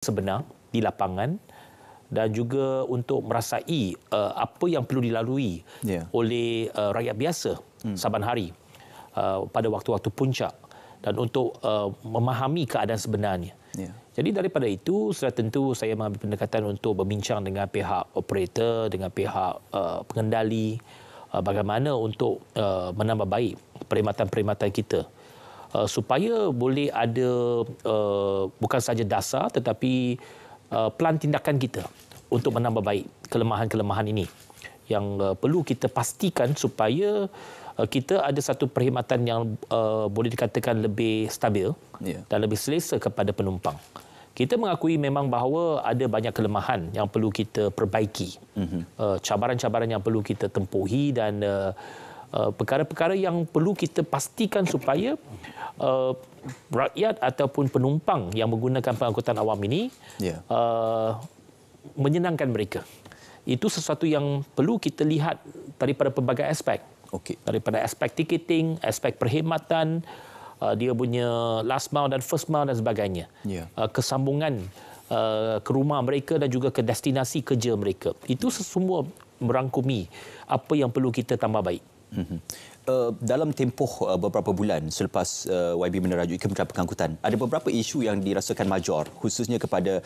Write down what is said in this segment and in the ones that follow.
sebenar di lapangan dan juga untuk merasai apa yang perlu dilalui oleh rakyat biasa saban hari pada waktu-waktu puncak dan untuk memahami keadaan sebenarnya. Jadi daripada itu, sudah tentu saya mengambil pendekatan untuk berbincang dengan pihak operator, dengan pihak pengendali, bagaimana untuk menambah baik perkhidmatan-perkhidmatan kita. Supaya boleh ada bukan saja dasar tetapi plan tindakan kita untuk menambah baik kelemahan-kelemahan ini yang perlu kita pastikan supaya kita ada satu perkhidmatan yang boleh dikatakan lebih stabil dan lebih selesa kepada penumpang. Kita mengakui memang bahawa ada banyak kelemahan yang perlu kita perbaiki, cabaran-cabaran yang perlu kita tempuhi dan perkara-perkara yang perlu kita pastikan supaya rakyat ataupun penumpang yang menggunakan pengangkutan awam ini menyenangkan mereka. Itu sesuatu yang perlu kita lihat daripada pelbagai aspek. Daripada aspek ticketing, aspek perkhidmatan, dia punya last mile dan first mile dan sebagainya. Kesambungan ke rumah mereka dan juga ke destinasi kerja mereka. Itu semua merangkumi apa yang perlu kita tambah baik. Dalam tempoh beberapa bulan selepas YB menerajui Kementerian Pengangkutan, ada beberapa isu yang dirasakan major, khususnya kepada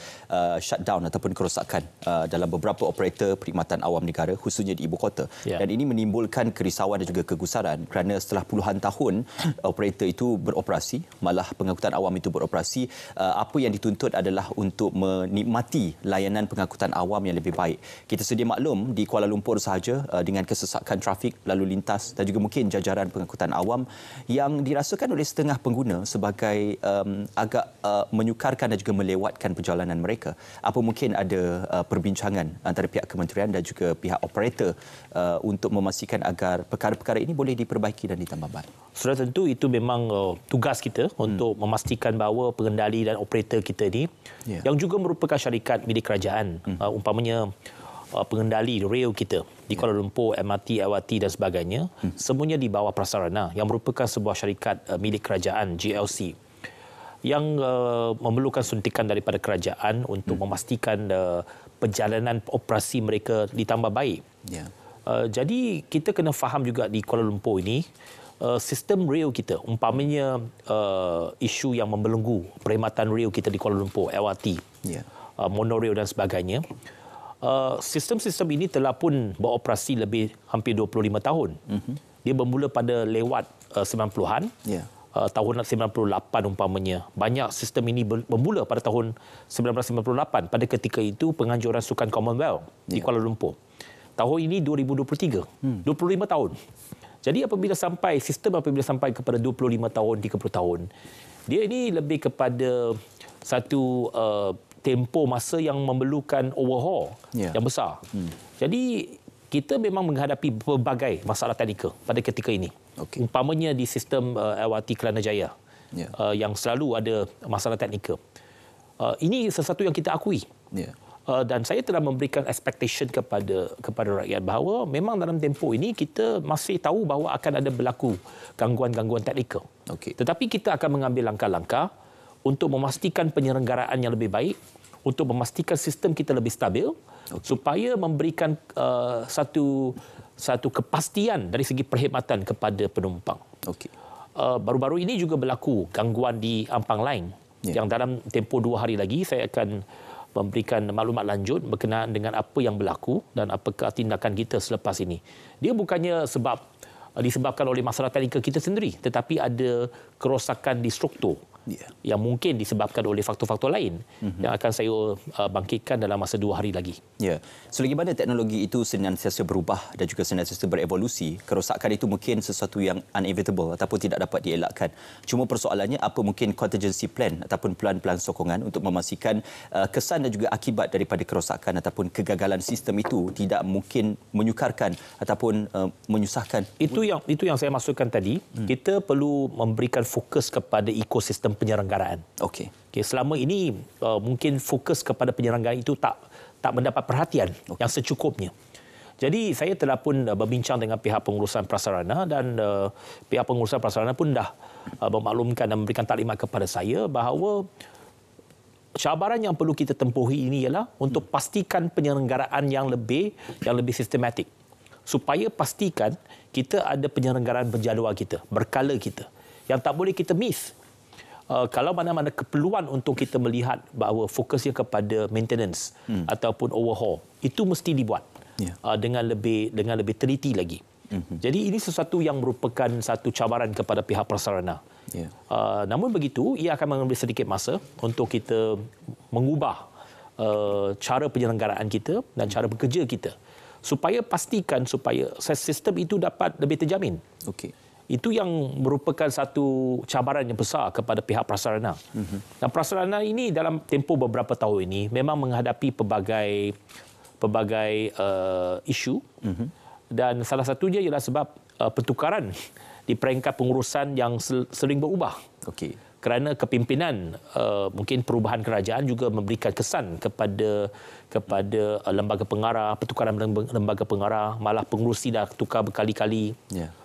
shutdown ataupun kerosakan dalam beberapa operator perkhidmatan awam negara, khususnya di ibu kota. Dan ini menimbulkan kerisauan dan juga kegusaran kerana setelah puluhan tahun operator itu beroperasi, malah pengangkutan awam itu beroperasi, apa yang dituntut adalah untuk menikmati layanan pengangkutan awam yang lebih baik. Kita sedia maklum di Kuala Lumpur sahaja dengan kesesakan trafik lalu lintas dan juga mungkin jajaran pengangkutan awam yang dirasakan oleh setengah pengguna sebagai agak menyukarkan dan juga melewatkan perjalanan mereka. Apa mungkin ada perbincangan antara pihak kementerian dan juga pihak operator untuk memastikan agar perkara-perkara ini boleh diperbaiki dan ditambah baik? Sudah tentu itu memang tugas kita untuk memastikan bahawa pengendali dan operator kita ini yang juga merupakan syarikat milik kerajaan, umpamanya pengendali rail kita di Kuala Lumpur, MRT, LRT dan sebagainya, semuanya di bawah Prasarana yang merupakan sebuah syarikat milik kerajaan, GLC, yang memerlukan suntikan daripada kerajaan untuk memastikan perjalanan operasi mereka ditambah baik. Jadi kita kena faham juga di Kuala Lumpur ini, sistem rail kita, umpamanya isu yang membelenggu perkhidmatan rail kita di Kuala Lumpur, LRT, monorail dan sebagainya, sistem-sistem ini telah pun beroperasi lebih hampir 25 tahun. Dia bermula pada lewat 90-an, tahun 98 umpamanya. Banyak sistem ini bermula pada tahun 1998. Pada ketika itu penganjuran Sukan Commonwealth di Kuala Lumpur. Tahun ini 2023, 25 tahun. Jadi apabila sampai kepada 25 tahun, 30 tahun, dia ini lebih kepada satu tempoh masa yang memerlukan overhaul yang besar. Jadi kita memang menghadapi berbagai masalah teknikal pada ketika ini. Umpamanya di sistem LRT Kelana Jaya yang selalu ada masalah teknikal. Ini sesuatu yang kita akui. Dan saya telah memberikan expectation kepada rakyat bahawa memang dalam tempoh ini kita masih tahu bahawa akan ada berlaku gangguan-gangguan teknikal. Tetapi kita akan mengambil langkah-langkah untuk memastikan penyelenggaraan yang lebih baik, untuk memastikan sistem kita lebih stabil, supaya memberikan satu kepastian dari segi perkhidmatan kepada penumpang. Baru-baru ini juga berlaku gangguan di Ampang Line, yang dalam tempoh 2 hari lagi saya akan memberikan maklumat lanjut berkenaan dengan apa yang berlaku dan apakah tindakan kita selepas ini. Dia bukannya disebabkan oleh masalah teknikal kita sendiri, tetapi ada kerosakan di struktur yang mungkin disebabkan oleh faktor-faktor lain yang akan saya bangkitkan dalam masa 2 hari lagi. Selagi mana teknologi itu senantiasa berubah dan juga senantiasa berevolusi, kerosakan itu mungkin sesuatu yang unevitable ataupun tidak dapat dielakkan. Cuma persoalannya apa mungkin contingency plan ataupun plan-plan sokongan untuk memastikan kesan dan juga akibat daripada kerosakan ataupun kegagalan sistem itu tidak mungkin menyukarkan ataupun menyusahkan. Itu yang saya maksudkan tadi. Kita perlu memberikan fokus kepada ekosistem penyelenggaraan. Selama ini mungkin fokus kepada penyelenggaraan itu tak mendapat perhatian yang secukupnya. Jadi saya telah pun berbincang dengan pihak pengurusan prasarana dan pihak pengurusan prasarana pun dah memaklumkan dan memberikan taklimat kepada saya bahawa cabaran yang perlu kita tempuhi ini ialah untuk pastikan penyelenggaraan yang lebih sistematik. Supaya pastikan kita ada penyelenggaraan berjadual kita, berkala kita. Yang tak boleh kita miss. Kalau mana-mana keperluan untuk kita melihat bahawa fokusnya kepada maintenance ataupun overhaul, itu mesti dibuat dengan lebih teliti lagi. Jadi ini sesuatu yang merupakan satu cabaran kepada pihak prasarana. Namun begitu, ia akan mengambil sedikit masa untuk kita mengubah cara penyelenggaraan kita dan cara bekerja kita supaya pastikan supaya sistem itu dapat lebih terjamin. Okey. Itu yang merupakan satu cabaran yang besar kepada pihak prasarana. Dan prasarana ini dalam tempoh beberapa tahun ini memang menghadapi pelbagai isu. Dan salah satunya ialah sebab pertukaran di peringkat pengurusan yang sering berubah. Okey. Kerana kepimpinan mungkin perubahan kerajaan juga memberikan kesan kepada lembaga pengarah, pertukaran lembaga pengarah, malah pengurusi dah tukar berkali-kali.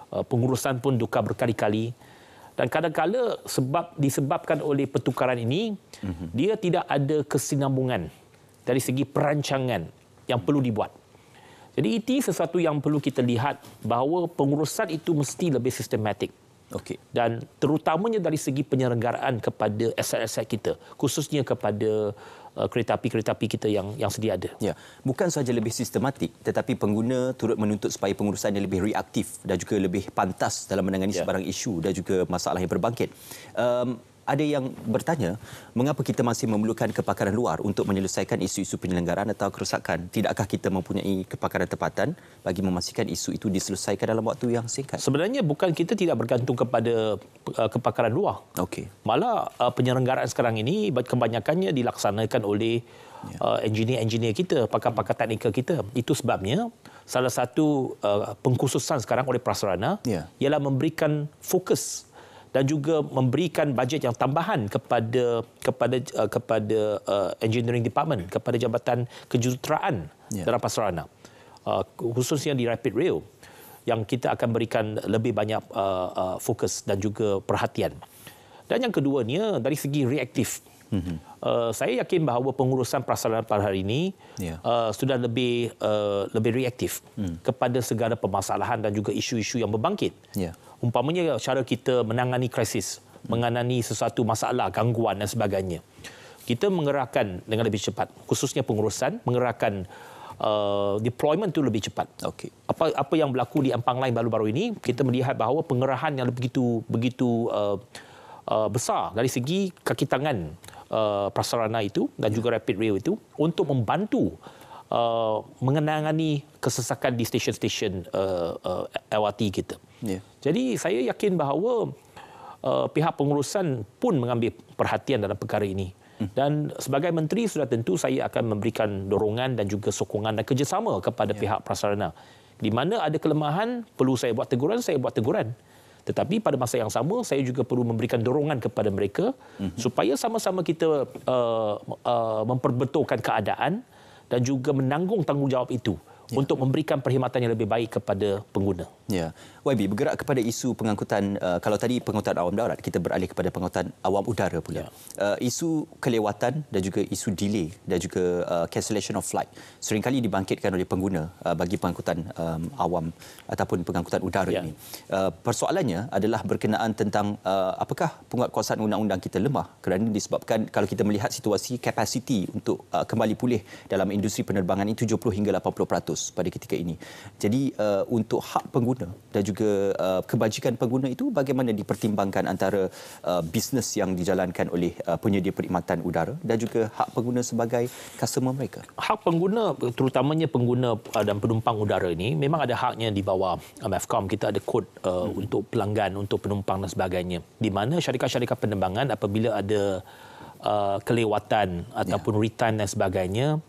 Pengurusan pun tukar berkali-kali. Dan kadang-kadang disebabkan oleh pertukaran ini, dia tidak ada kesinambungan dari segi perancangan yang perlu dibuat. Jadi itu sesuatu yang perlu kita lihat bahawa pengurusan itu mesti lebih sistematik. Okey. Dan terutamanya dari segi penyelenggaraan kepada aset-aset kita, khususnya kepada kereta api kita yang sedia ada. Ya, bukan sahaja lebih sistematik, tetapi pengguna turut menuntut supaya pengurusannya lebih reaktif dan juga lebih pantas dalam menangani sebarang isu dan juga masalah yang berbangkit. Ada yang bertanya, mengapa kita masih memerlukan kepakaran luar untuk menyelesaikan isu-isu penyelenggaraan atau kerosakan? Tidakkah kita mempunyai kepakaran tempatan bagi memastikan isu itu diselesaikan dalam waktu yang singkat? Sebenarnya bukan kita tidak bergantung kepada kepakaran luar. Okey. Malah penyelenggaraan sekarang ini kebanyakannya dilaksanakan oleh engineer-engineer kita, pakar-pakar teknikal kita. Itu sebabnya salah satu pengkhususan sekarang oleh prasarana ialah memberikan fokus dan juga memberikan bajet yang tambahan kepada engineering department, kepada jabatan kejuruteraan dalam prasarana, khususnya di Rapid Rail, yang kita akan berikan lebih banyak fokus dan juga perhatian. Dan yang keduanya dari segi reaktif. Saya yakin bahawa pengurusan prasarana pada hari ini sudah lebih reaktif kepada segala permasalahan dan juga isu-isu yang berbangkit. Umpamanya cara kita menangani krisis, menangani sesuatu masalah, gangguan dan sebagainya. Kita mengerahkan dengan lebih cepat, khususnya pengurusan, mengerahkan deployment itu lebih cepat. Okey. Apa yang berlaku di Ampang Line baru-baru ini, kita melihat bahawa pengerahan yang begitu besar dari segi kaki tangan prasarana itu dan juga Rapid Rail itu untuk membantu mengenangani kesesakan di stesen-stesen LRT kita. Jadi saya yakin bahawa pihak pengurusan pun mengambil perhatian dalam perkara ini. Dan sebagai menteri sudah tentu saya akan memberikan dorongan dan juga sokongan dan kerjasama kepada pihak prasarana. Di mana ada kelemahan, perlu saya buat teguran, saya buat teguran. Tetapi pada masa yang sama, saya juga perlu memberikan dorongan kepada mereka supaya sama-sama kita memperbetulkan keadaan dan juga menanggung tanggungjawab itu untuk memberikan perkhidmatan yang lebih baik kepada pengguna. Ya. YB, bergerak kepada isu pengangkutan, kalau tadi pengangkutan awam darat, kita beralih kepada pengangkutan awam udara pula. Isu kelewatan dan juga isu delay dan juga cancellation of flight seringkali dibangkitkan oleh pengguna bagi pengangkutan awam ataupun pengangkutan udara ini. Persoalannya adalah berkenaan tentang apakah penguatkuasaan undang-undang kita lemah kerana disebabkan kalau kita melihat situasi kapasiti untuk kembali pulih dalam industri penerbangan ini 70 hingga 80% pada ketika ini. Jadi untuk hak pengguna dan juga kebajikan pengguna itu bagaimana dipertimbangkan antara bisnes yang dijalankan oleh penyedia perkhidmatan udara dan juga hak pengguna sebagai customer mereka? Hak pengguna, terutamanya pengguna dan penumpang udara ini memang ada haknya di bawah MAVCOM. Kita ada kod untuk pelanggan, untuk penumpang dan sebagainya. Di mana syarikat-syarikat penerbangan apabila ada kelewatan ataupun return dan sebagainya,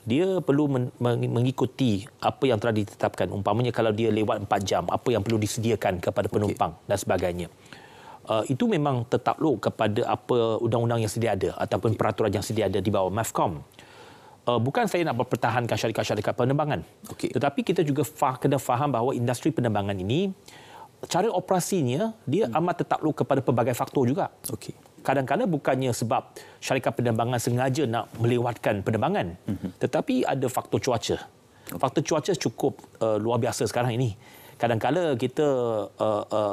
dia perlu mengikuti apa yang telah ditetapkan. Umpamanya kalau dia lewat 4 jam, apa yang perlu disediakan kepada penumpang dan sebagainya. Itu memang tertakluk kepada apa undang-undang yang sedia ada ataupun peraturan yang sedia ada di bawah MAVCOM. Bukan saya nak mempertahankan syarikat-syarikat penerbangan. Tetapi kita juga kena faham bahawa industri penerbangan ini, cara operasinya, dia amat tertakluk kepada pelbagai faktor juga. kadang-kadang bukannya sebab syarikat penerbangan sengaja nak melewatkan penerbangan, tetapi ada faktor cuaca. Faktor cuaca cukup luar biasa sekarang ini. Kadang-kadang kita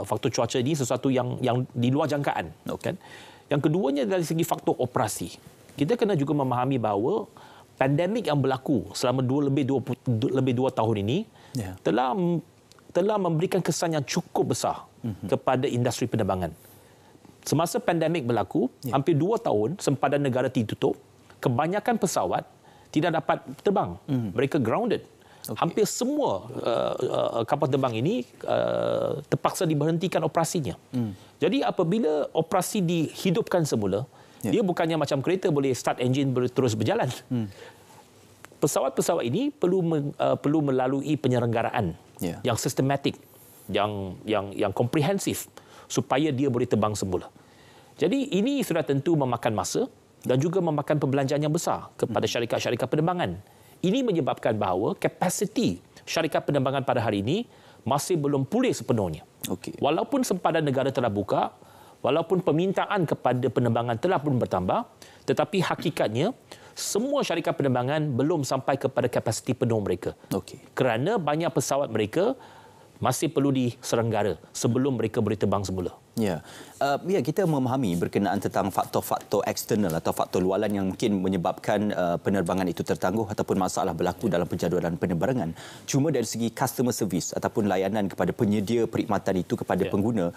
faktor cuaca ini sesuatu yang di luar jangkaan. Kan? Yang keduanya dari segi faktor operasi. Kita kena juga memahami bahawa pandemik yang berlaku selama lebih 2 tahun ini telah memberikan kesan yang cukup besar kepada industri penerbangan. Semasa pandemik berlaku, hampir 2 tahun sempadan negara ditutup, kebanyakan pesawat tidak dapat terbang. Mereka grounded. Hampir semua kapal terbang ini terpaksa diberhentikan operasinya. Jadi apabila operasi dihidupkan semula, dia bukannya macam kereta boleh start engine terus berjalan. Pesawat-pesawat ini perlu melalui penyelenggaraan yang sistematik, yang komprehensif supaya dia boleh terbang semula. Jadi ini sudah tentu memakan masa dan juga memakan pembelanjaan yang besar kepada syarikat-syarikat penerbangan. Ini menyebabkan bahawa kapasiti syarikat penerbangan pada hari ini masih belum pulih sepenuhnya. Walaupun sempadan negara telah buka, walaupun permintaan kepada penerbangan telah pun bertambah, tetapi hakikatnya semua syarikat penerbangan belum sampai kepada kapasiti penuh mereka. Kerana banyak pesawat mereka masih perlu diselenggara sebelum mereka boleh terbang semula. Kita memahami berkenaan tentang faktor-faktor eksternal atau faktor luaran yang mungkin menyebabkan penerbangan itu tertangguh ataupun masalah berlaku dalam penjadualan penerbangan. Cuma dari segi customer service ataupun layanan kepada penyedia perkhidmatan itu kepada pengguna,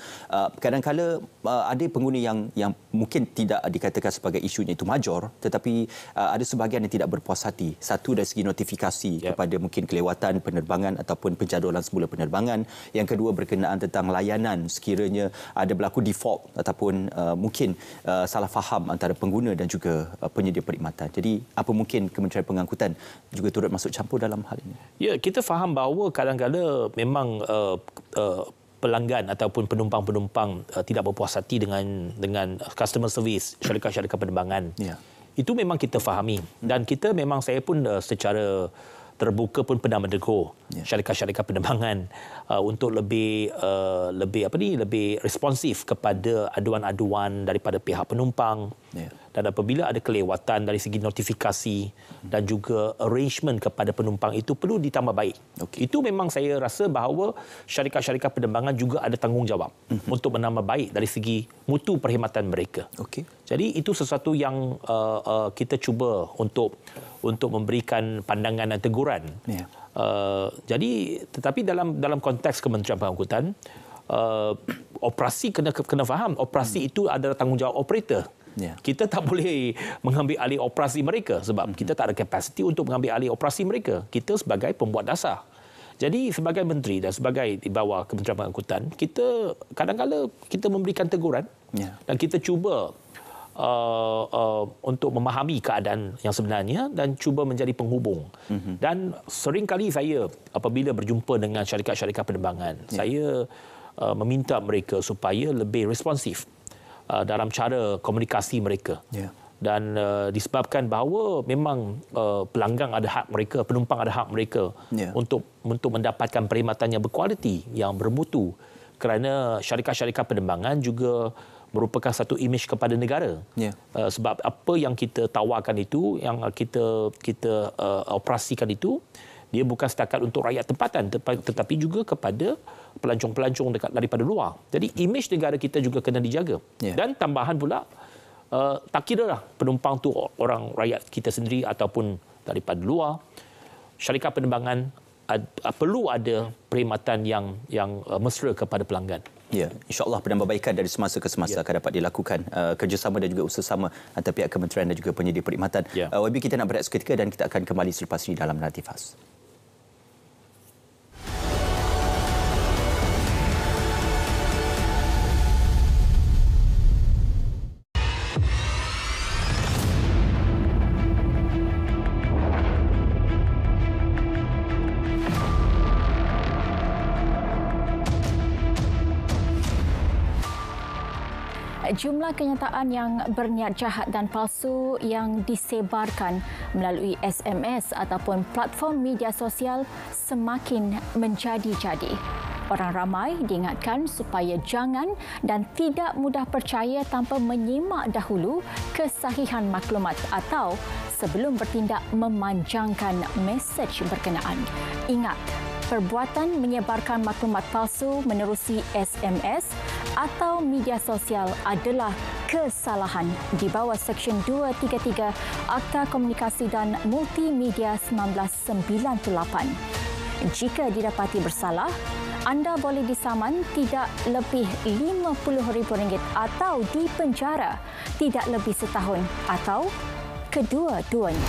kadang-kala ada pengguna yang mungkin tidak dikatakan sebagai isunya itu major, tetapi ada sebahagian yang tidak berpuas hati. Satu dari segi notifikasi kepada mungkin kelewatan penerbangan ataupun penjadualan semula penerbangan. Yang kedua berkenaan tentang layanan sekiranya ada berlaku default ataupun mungkin salah faham antara pengguna dan juga penyedia perkhidmatan. Jadi apa mungkin Kementerian Pengangkutan juga turut masuk campur dalam hal ini? Ya, kita faham bahawa kadang-kadang memang pelanggan ataupun penumpang-penumpang tidak berpuas hati dengan customer service syarikat-syarikat penerbangan. Itu memang kita fahami dan kita memang saya pun secara terbuka pun pernah menegur syarikat-syarikat penerbangan untuk lebih responsif kepada aduan-aduan daripada pihak penumpang. Dan apabila ada kelewatan dari segi notifikasi dan juga arrangement kepada penumpang itu perlu ditambah baik. Itu memang saya rasa bahawa syarikat-syarikat penerbangan juga ada tanggungjawab untuk menambah baik dari segi mutu perkhidmatan mereka. Jadi itu sesuatu yang kita cuba untuk memberikan pandangan dan teguran. Tetapi dalam konteks Kementerian Pengangkutan, operasi kena faham, operasi itu adalah tanggungjawab operator. Kita tak boleh mengambil alih operasi mereka sebab kita tak ada kapasiti untuk mengambil alih operasi mereka. Kita sebagai pembuat dasar. Jadi sebagai menteri dan sebagai di bawah Kementerian Pengangkutan, kita kadang-kadang kita memberikan teguran dan kita cuba untuk memahami keadaan yang sebenarnya dan cuba menjadi penghubung. Dan seringkali saya apabila berjumpa dengan syarikat-syarikat penerbangan, saya meminta mereka supaya lebih responsif dalam cara komunikasi mereka. Dan disebabkan bahawa memang pelanggan ada hak mereka, penumpang ada hak mereka untuk mendapatkan perkhidmatan yang berkualiti, yang bermutu. Kerana syarikat-syarikat penerbangan juga merupakan satu imej kepada negara. Sebab apa yang kita tawarkan itu, yang kita operasikan itu, dia bukan setakat untuk rakyat tempatan tetapi juga kepada pelancong-pelancong daripada luar. Jadi imej negara kita juga kena dijaga. Dan tambahan pula, tak kira lah penumpang tu orang rakyat kita sendiri ataupun daripada luar, syarikat penerbangan perlu ada perkhidmatan yang mesra kepada pelanggan. InsyaAllah penambahbaikan dari semasa ke semasa akan dapat dilakukan kerjasama dan juga usaha antara pihak kementerian dan juga penyedia perkhidmatan. YB, kita nak berehat seketika dan kita akan kembali selepas ini dalam Naratif Khas. Jumlah kenyataan yang berniat jahat dan palsu yang disebarkan melalui SMS ataupun platform media sosial semakin menjadi-jadi. Orang ramai diingatkan supaya jangan dan tidak mudah percaya tanpa menyimak dahulu kesahihan maklumat atau sebelum bertindak memanjangkan mesej berkenaan. Ingat, perbuatan menyebarkan maklumat palsu menerusi SMS atau media sosial adalah kesalahan di bawah Seksyen 233 Akta Komunikasi dan Multimedia 1998. Jika didapati bersalah, anda boleh disaman tidak lebih RM50,000 atau dipenjara tidak lebih setahun atau kedua-duanya.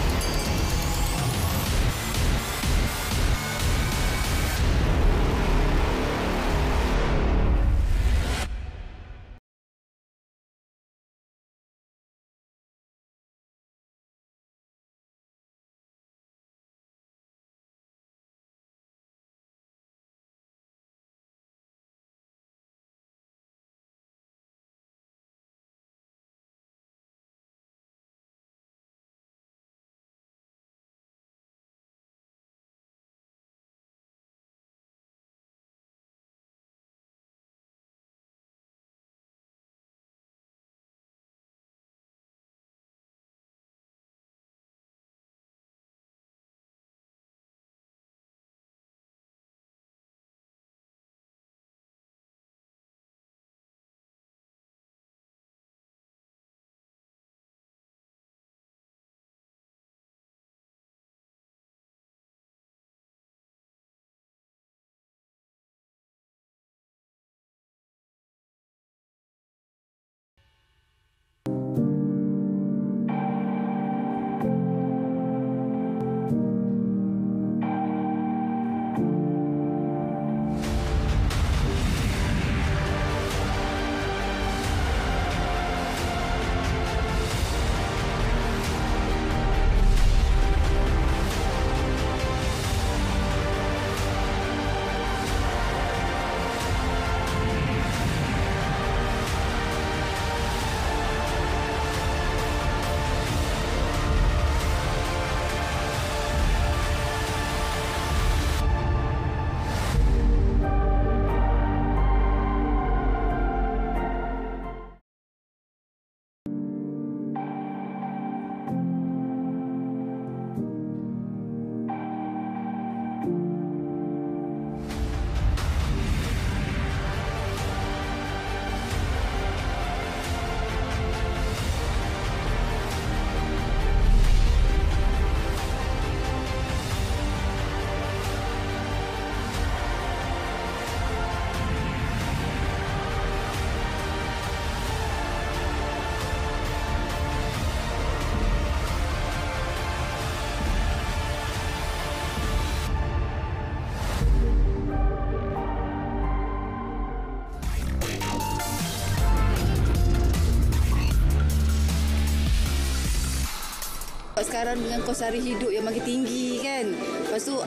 Sekarang dengan kos hari hidup yang makin tinggi kan. Lepas tu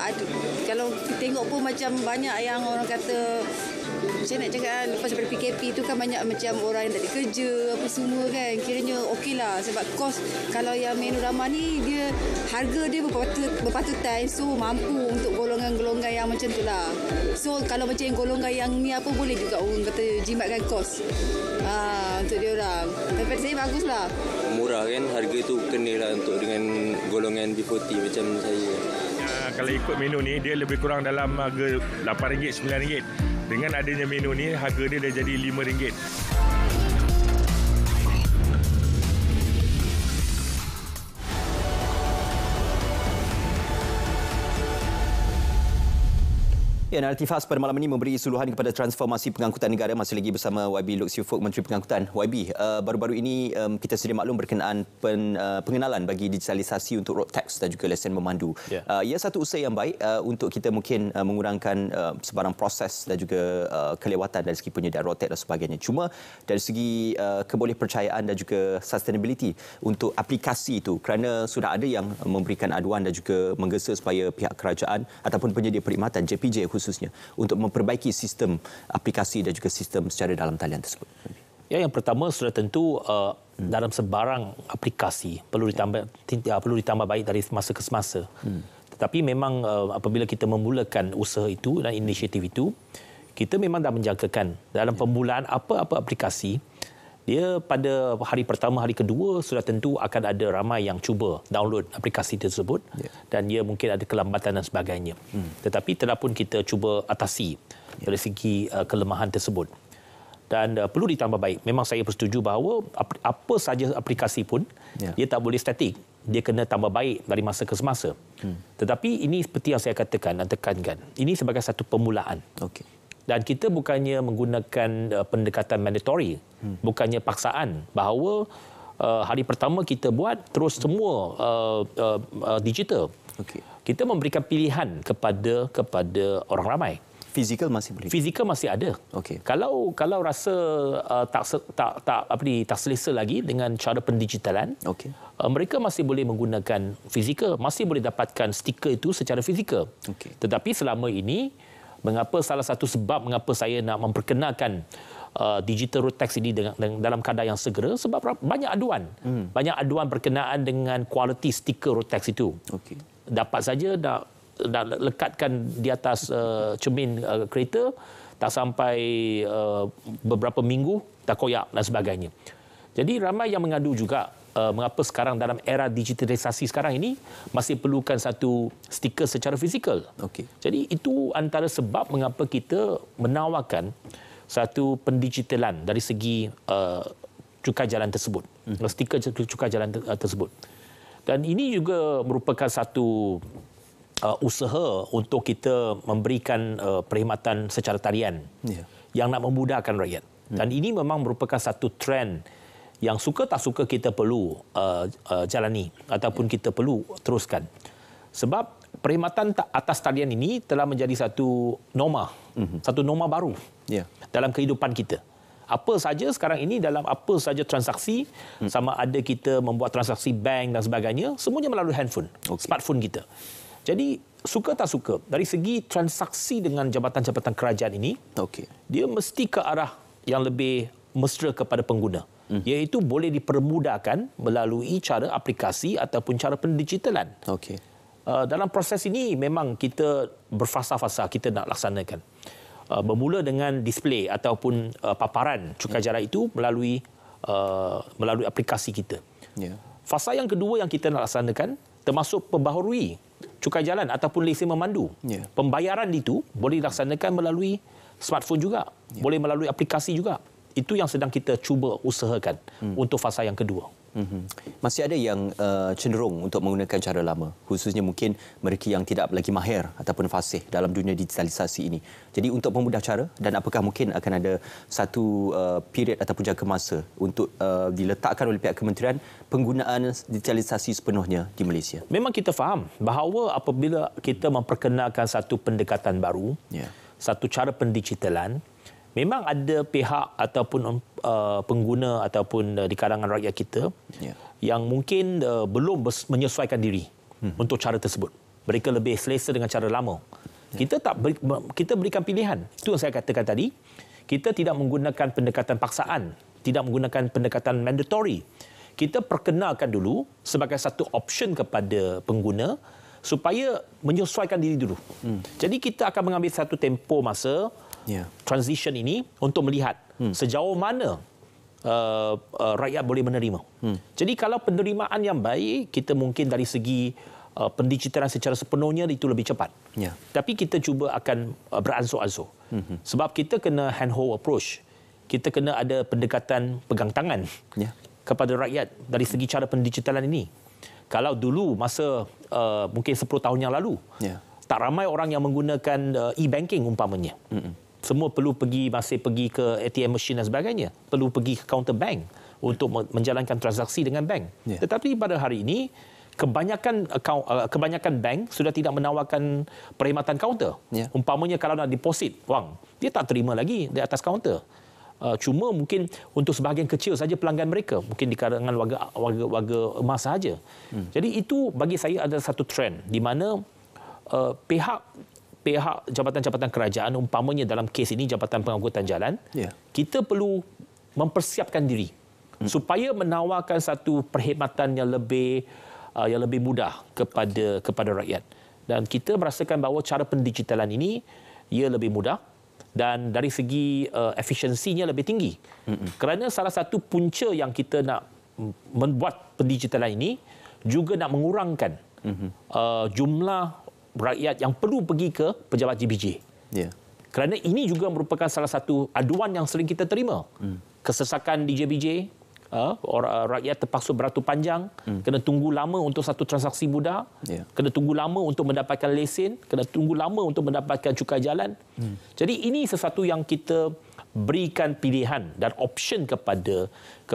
kalau tengok pun macam banyak yang orang kata, macam nak cakap kan, lepas daripada PKP tu kan banyak macam orang yang tak ada kerja apa semua kan. Kiranya okeylah sebab kos kalau yang menu ramah ni dia harga dia berpatutan, so mampu untuk golongan-golongan yang macam tu lah. So kalau macam yang golongan yang ni apa boleh juga orang kata jimatkan kos untuk dia orang. Tapi pada saya baguslah. Murah kan, harga tu kenalah untuk dengan golongan B40 macam saya. Kalau ikut menu ni dia lebih kurang dalam harga RM8, RM9. Dengan adanya menu ni harga dia dah jadi RM5. Ya, narratif khas pada malam ini memberi suluhan kepada transformasi pengangkutan negara. Masih lagi bersama YB Luk Siu Fook, Menteri Pengangkutan. YB, baru-baru ini kita sedia maklum berkenaan pengenalan bagi digitalisasi untuk road tax dan juga lesen memandu. Ia satu usaha yang baik untuk kita mungkin mengurangkan sebarang proses dan juga kelewatan dari segi penyediaan road tax dan sebagainya. Cuma dari segi kebolehpercayaan dan juga sustainability untuk aplikasi itu, kerana sudah ada yang memberikan aduan dan juga menggesa supaya pihak kerajaan ataupun penyedia perkhidmatan JPJ khususnya untuk memperbaiki sistem aplikasi dan juga sistem secara dalam talian tersebut. Ya, yang pertama sudah tentu dalam sebarang aplikasi perlu ditambah baik dari semasa ke semasa. Tetapi memang apabila kita memulakan usaha itu dan inisiatif itu, kita memang dah menjangkakan dalam permulaan apa-apa aplikasi, dia pada hari pertama, hari kedua sudah tentu akan ada ramai yang cuba download aplikasi tersebut dan dia mungkin ada kelambatan dan sebagainya. Tetapi telah pun kita cuba atasi dari segi kelemahan tersebut. Dan perlu ditambah baik. Memang saya bersetuju bahawa apa saja aplikasi pun dia tak boleh statik. Dia kena tambah baik dari masa ke semasa. Tetapi ini seperti yang saya katakan dan tekankan. Ini sebagai satu permulaan. Okey. Dan kita bukannya menggunakan pendekatan mandatory, bukannya paksaan bahawa hari pertama kita buat terus semua digital. Okey. Kita memberikan pilihan kepada orang ramai. Fizikal masih boleh. Fizikal masih ada. Okey. Kalau rasa tak selesa lagi dengan cara pendigitalan, mereka masih boleh menggunakan fizikal, masih boleh dapatkan stiker itu secara fizikal. Okey. Tetapi selama ini salah satu sebab mengapa saya nak memperkenalkan digital road tax ini dalam kadar yang segera, sebab banyak aduan. Banyak aduan berkenaan dengan kualiti stiker road tax itu. Okey. Dapat saja nak lekatkan di atas cermin kereta, tak sampai beberapa minggu dah koyak dan sebagainya. Jadi ramai yang mengadu juga mengapa sekarang dalam era digitalisasi sekarang ini masih perlukan satu stiker secara fizikal. Okey. Jadi itu antara sebab mengapa kita menawarkan satu pendigitalan dari segi cukai jalan tersebut. Stiker cukai jalan tersebut. Dan ini juga merupakan satu usaha untuk kita memberikan perkhidmatan secara talian yang nak memudahkan rakyat. Dan ini memang merupakan satu trend yang suka tak suka kita perlu jalani ataupun kita perlu teruskan. Sebab perkhidmatan atas talian ini telah menjadi satu norma, satu norma baru dalam kehidupan kita. Apa saja sekarang ini, dalam apa saja transaksi, sama ada kita membuat transaksi bank dan sebagainya, semuanya melalui handphone, smartphone kita. Jadi suka tak suka, dari segi transaksi dengan jabatan-jabatan kerajaan ini, dia mesti ke arah yang lebih mesra kepada pengguna. Iaitu boleh dipermudahkan melalui cara aplikasi ataupun cara pendigitalan. Dalam proses ini memang kita berfasa-fasa kita nak laksanakan. Bermula dengan display ataupun paparan cukai jalan itu melalui aplikasi kita. Fasa yang kedua yang kita nak laksanakan termasuk perbaharui cukai jalan ataupun lesen memandu. Pembayaran itu boleh dilaksanakan melalui smartphone juga, boleh melalui aplikasi juga. Itu yang sedang kita cuba usahakan untuk fasa yang kedua. Masih ada yang cenderung untuk menggunakan cara lama, khususnya mungkin mereka yang tidak lagi mahir ataupun fasih dalam dunia digitalisasi ini. Jadi untuk memudah cara, dan apakah mungkin akan ada satu period ataupun jangka masa untuk diletakkan oleh pihak kementerian penggunaan digitalisasi sepenuhnya di Malaysia? Memang kita faham bahawa apabila kita memperkenalkan satu pendekatan baru, satu cara pendigitalan, memang ada pihak ataupun pengguna ataupun di kalangan rakyat kita yang mungkin belum menyesuaikan diri untuk cara tersebut. Mereka lebih selesa dengan cara lama. Kita berikan pilihan. Itu yang saya katakan tadi. Kita tidak menggunakan pendekatan paksaan, tidak menggunakan pendekatan mandatory. Kita perkenalkan dulu sebagai satu option kepada pengguna supaya menyesuaikan diri dulu. Jadi kita akan mengambil satu tempoh masa transition ini untuk melihat sejauh mana rakyat boleh menerima. Jadi kalau penerimaan yang baik, kita mungkin dari segi pendigitalan secara sepenuhnya itu lebih cepat. Tapi kita cuba akan beransur-ansur. Sebab kita kena hand-hold approach. Kita kena ada pendekatan pegang tangan kepada rakyat dari segi cara pendigitalan ini. Kalau dulu masa mungkin 10 tahun yang lalu, tak ramai orang yang menggunakan e-banking umpamanya. Semua masih pergi ke ATM machine dan sebagainya. Perlu pergi ke counter bank untuk menjalankan transaksi dengan bank. Tetapi pada hari ini, kebanyakan bank sudah tidak menawarkan perkhidmatan kaunter. Umpamanya kalau nak deposit wang, dia tak terima lagi di atas kaunter. Cuma mungkin untuk sebahagian kecil saja pelanggan mereka, mungkin di kalangan warga emas sahaja. Jadi itu bagi saya adalah satu trend di mana pihak jabatan-jabatan kerajaan, umpamanya dalam kes ini Jabatan Pengangkutan Jalan, kita perlu mempersiapkan diri supaya menawarkan satu perkhidmatan yang lebih mudah kepada rakyat. Dan kita merasakan bahawa cara pendigitalan ini ia lebih mudah dan dari segi efisiensinya lebih tinggi. Kerana salah satu punca yang kita nak membuat pendigitalan ini juga nak mengurangkan jumlah rakyat yang perlu pergi ke pejabat GBJ. Kerana ini juga merupakan salah satu aduan yang sering kita terima. Kesesakan di GBJ, rakyat terpaksa beratur panjang, kena tunggu lama untuk satu transaksi mudah, kena tunggu lama untuk mendapatkan lesen, kena tunggu lama untuk mendapatkan cukai jalan. Jadi ini sesuatu yang kita berikan pilihan dan option kepada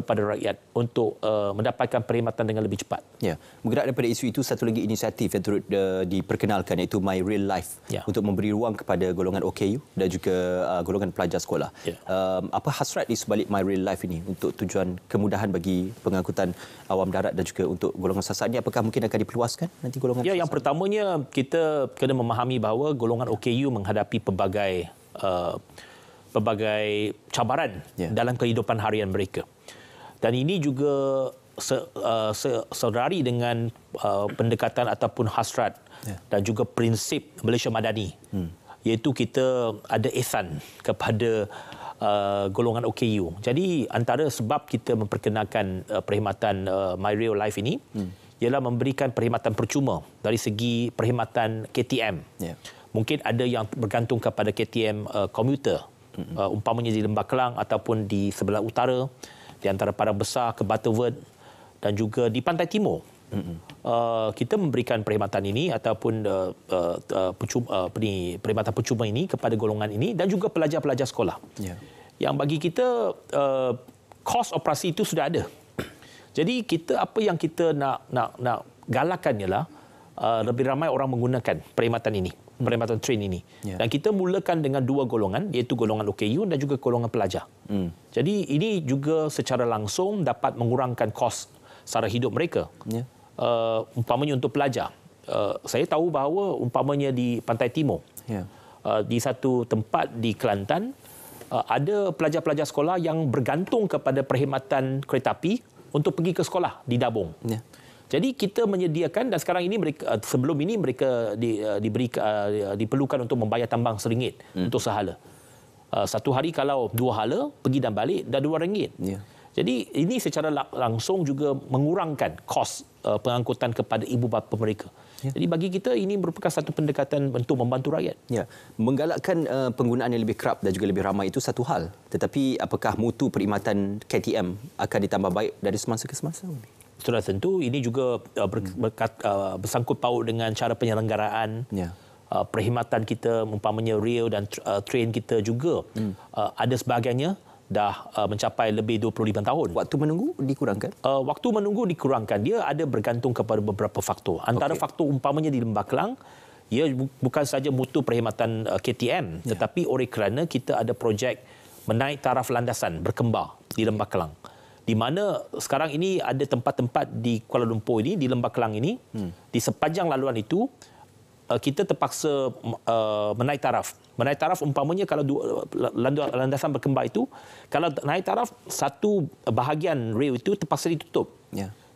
rakyat untuk mendapatkan perkhidmatan dengan lebih cepat. Ya, bergerak daripada isu itu, satu lagi inisiatif yang turut diperkenalkan iaitu My Real Life untuk memberi ruang kepada golongan OKU dan juga golongan pelajar sekolah. Apa hasrat di sebalik My Real Life ini untuk tujuan kemudahan bagi pengangkutan awam darat dan juga untuk golongan sasaran ini? Apakah mungkin akan diperluaskan nanti golongan sasaran? Yang pertamanya kita kena memahami bahawa golongan OKU menghadapi pelbagai cabaran dalam kehidupan harian mereka. Dan ini juga seudari dengan pendekatan ataupun hasrat dan juga prinsip Malaysia Madani. Iaitu kita ada ihsan kepada golongan OKU. Jadi antara sebab kita memperkenalkan perkhidmatan My Real Life ini ialah memberikan perkhidmatan percuma dari segi perkhidmatan KTM. Mungkin ada yang bergantung kepada KTM komuter. Umpamanya di Lembah Kelang ataupun di sebelah utara, di antara Padang Besar ke Butterworth dan juga di Pantai Timur. Kita memberikan perkhidmatan ini ataupun perkhidmatan percuma ini kepada golongan ini dan juga pelajar-pelajar sekolah. Yang bagi kita kos operasi itu sudah ada. Jadi kita apa yang kita nak galakkan ialah lebih ramai orang menggunakan perkhidmatan ini. Perkhidmatan train ini. Dan kita mulakan dengan dua golongan, iaitu golongan OKU dan juga golongan pelajar. Jadi ini juga secara langsung dapat mengurangkan kos sara hidup mereka. Umpamanya untuk pelajar. Saya tahu bahawa umpamanya di Pantai Timur, di satu tempat di Kelantan, ada pelajar-pelajar sekolah yang bergantung kepada perkhidmatan kereta api untuk pergi ke sekolah di Dabong. Jadi kita menyediakan, dan sekarang ini mereka, sebelum ini mereka diperlukan untuk membayar tambang RM1 untuk sehala. Satu hari kalau 2 hala, pergi dan balik, dah RM2. Jadi ini secara langsung juga mengurangkan kos pengangkutan kepada ibu bapa mereka. Jadi bagi kita ini merupakan satu pendekatan untuk membantu rakyat. Menggalakkan penggunaan yang lebih kerap dan juga lebih ramai itu satu hal. Tetapi apakah mutu perkhidmatan KTM akan ditambah baik dari semasa ke semasa? Sudah tentu ini juga bersangkut paut dengan cara penyelenggaraan perkhidmatan kita, umpamanya rail dan train kita juga ada sebagainya dah mencapai lebih 25 tahun. Waktu menunggu dikurangkan? Waktu menunggu dikurangkan. Dia ada bergantung kepada beberapa faktor. Antara faktor umpamanya di Lembah Kelang, ia bukan saja mutu perkhidmatan KTM, tetapi oleh kerana kita ada projek menaik taraf landasan berkembar di Lembah Kelang. Di mana sekarang ini ada tempat-tempat di Kuala Lumpur ini, di Lembah Kelang ini, di sepanjang laluan itu, kita terpaksa menaik taraf. Menaik taraf umpamanya kalau landasan berkembar itu, kalau naik taraf, satu bahagian rail itu terpaksa ditutup.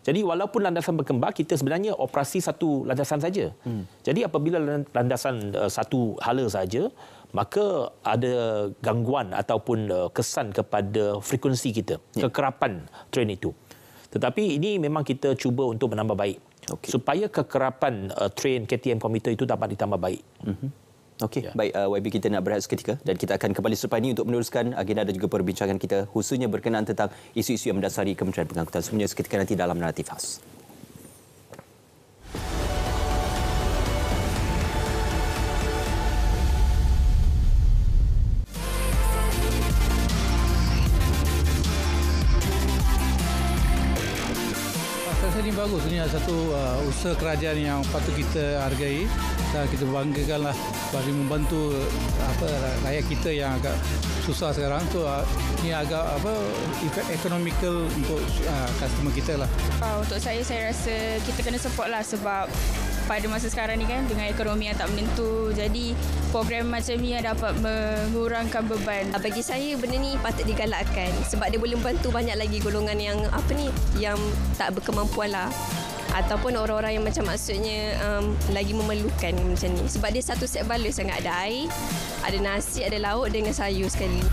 Jadi walaupun landasan berkembar, kita sebenarnya operasi satu landasan saja. Jadi apabila landasan satu hala saja, maka ada gangguan ataupun kesan kepada frekuensi kita, kekerapan train itu. Tetapi ini memang kita cuba untuk menambah baik supaya kekerapan train KTM komuter itu dapat ditambah baik. Baik, YB, kita nak berehat seketika dan kita akan kembali selepas ini untuk meneruskan agenda dan juga perbincangan kita khususnya berkenaan tentang isu-isu yang mendasari Kementerian Pengangkutan. Semuanya seketika nanti dalam Naratif Khas. Ini bagus, ini satu usaha kerajaan yang patut kita hargai dan kita banggakanlah bagi membantu rakyat kita yang agak susah sekarang tu. Ini agak efek ekonomikal untuk customer kita lah. Untuk saya rasa kita kena support lah sebab pada masa sekarang ni kan dengan ekonomi yang tak menentu, jadi program macam ni yang dapat mengurangkan beban. Bagi saya benda ni patut digalakkan sebab dia boleh membantu banyak lagi golongan yang yang tak berkemampuan lah. ataupun orang-orang yang macam maksudnya lagi memerlukan macam ni. Sebab dia satu set balus sangat, ada air, ada nasi, ada lauk dengan sayur sekali.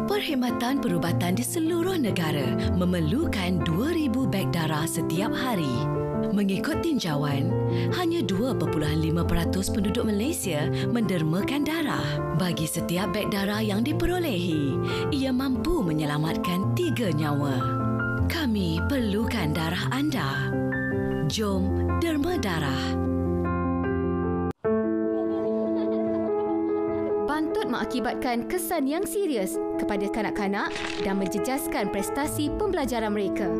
Perkhidmatan perubatan di seluruh negara memerlukan 2,000 beg darah setiap hari. Mengikut tinjauan, hanya 2.5% penduduk Malaysia mendermakan darah. Bagi setiap beg darah yang diperolehi, ia mampu menyelamatkan 3 nyawa. Kami perlukan darah anda. Jom derma darah. Bantut mengakibatkan kesan yang serius kepada kanak-kanak dan menjejaskan prestasi pembelajaran mereka.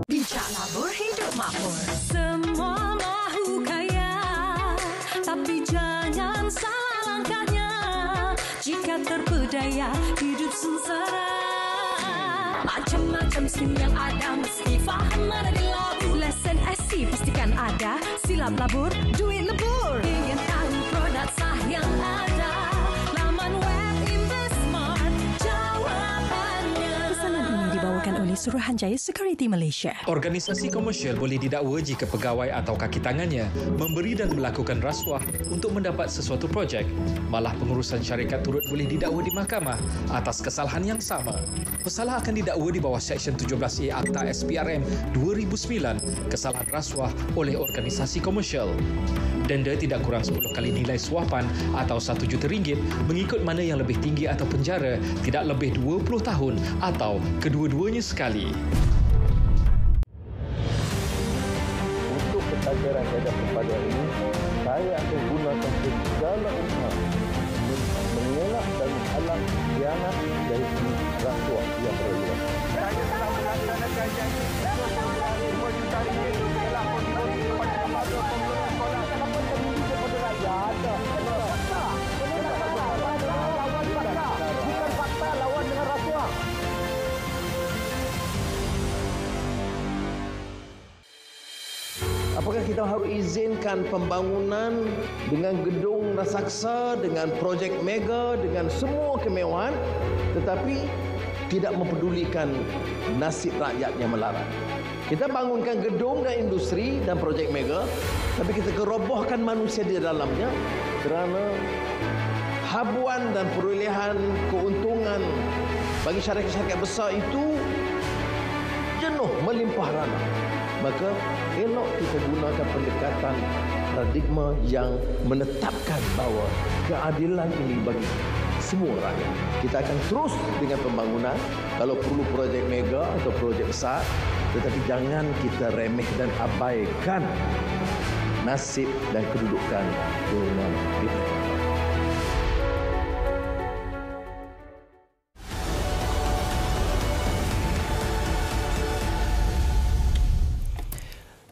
Bijak labur hidup makmur. Semua mahu kaya, tapi jangan salah langkahnya. Jika terpedaya, hidup sengsara. Macam-macam skim yang ada, mesti faham mana di labu. Lesen SC pastikan ada, silap labur, duit lebur. Ingin tahu produk sah yang ada, laman web InvestSmart jawapannya. Pesanan ini dibawakan oleh Suruhanjaya Security Malaysia. Organisasi komersial boleh didakwa jika pegawai atau kaki tangannya memberi dan melakukan rasuah untuk mendapat sesuatu projek. Malah pengurusan syarikat turut boleh didakwa di mahkamah atas kesalahan yang sama. Pesalah akan didakwa di bawah Seksyen 17A Akta SPRM 2009, kesalahan rasuah oleh organisasi komersial. Denda tidak kurang 10 kali nilai suapan atau RM1 juta mengikut mana yang lebih tinggi atau penjara tidak lebih 20 tahun atau kedua-duanya sekali. Untuk ketajaran terhadap perpaduan ini, saya akan gunakan segala usaha mengelak dan menghalang khianat dari rasuah yang berlebihan. Saya telah melaksanakan janji RM2 juta telah pun diberi kepada kepada pengelola sekolah. Kenapa terjadi kepada rakyat? Ada fakta. Bukan fakta lawan dengan rasuah. Apakah kita harus izinkan pembangunan dengan gedung raksasa, dengan projek mega, dengan semua kemewahan, tetapi tidak mempedulikan nasib rakyat yang melarat? Kita bangunkan gedung dan industri dan projek mega, tapi kita kerobohkan manusia di dalamnya kerana habuan dan perolehan keuntungan bagi syarikat-syarikat besar itu jenuh melimpah rana. Maka elok kita gunakan pendekatan paradigma yang menetapkan bahawa keadilan ini bagi semua rakyat. Kita akan terus dengan pembangunan kalau perlu projek mega atau projek besar, tetapi jangan kita remeh dan abaikan nasib dan kedudukan golongan kita.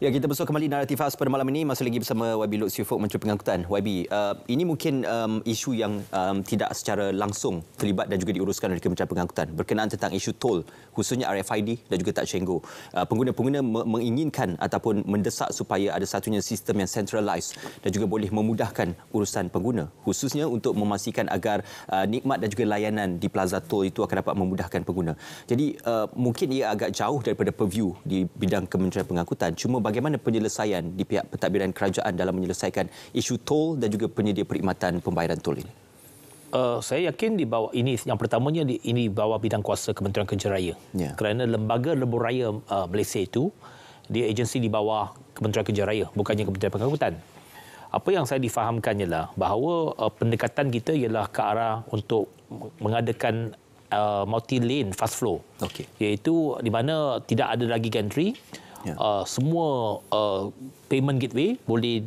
Ya, kita besar kembali naratif khas pada malam ini. Masih lagi bersama YB Lutfi Ufuk, Menteri Pengangkutan. YB, ini mungkin isu yang tidak secara langsung terlibat dan juga diuruskan oleh Kementerian Pengangkutan berkenaan tentang isu tol, khususnya RFID dan juga touch and go. Pengguna-pengguna menginginkan ataupun mendesak supaya ada satunya sistem yang centralized dan juga boleh memudahkan urusan pengguna, khususnya untuk memastikan agar nikmat dan juga layanan di plaza tol itu akan dapat memudahkan pengguna. Jadi mungkin ia agak jauh daripada purview di bidang Kementerian Pengangkutan. Cuma bagaimana penyelesaian di pihak pentadbiran kerajaan dalam menyelesaikan isu tol dan juga penyedia perkhidmatan pembayaran tol ini? Saya yakin di bawah ini, yang pertamanya ini bawah bidang kuasa Kementerian Kerja Raya. Ya. Kerana Lembaga Lebuh Raya Malaysia itu, dia agensi di bawah Kementerian Kerja Raya, bukannya Kementerian Pengangkutan. Apa yang saya difahamkan ialah bahawa pendekatan kita ialah ke arah untuk mengadakan multi-lane fast flow. Okay. Iaitu di mana tidak ada lagi gantry. Ya. Semua payment gateway boleh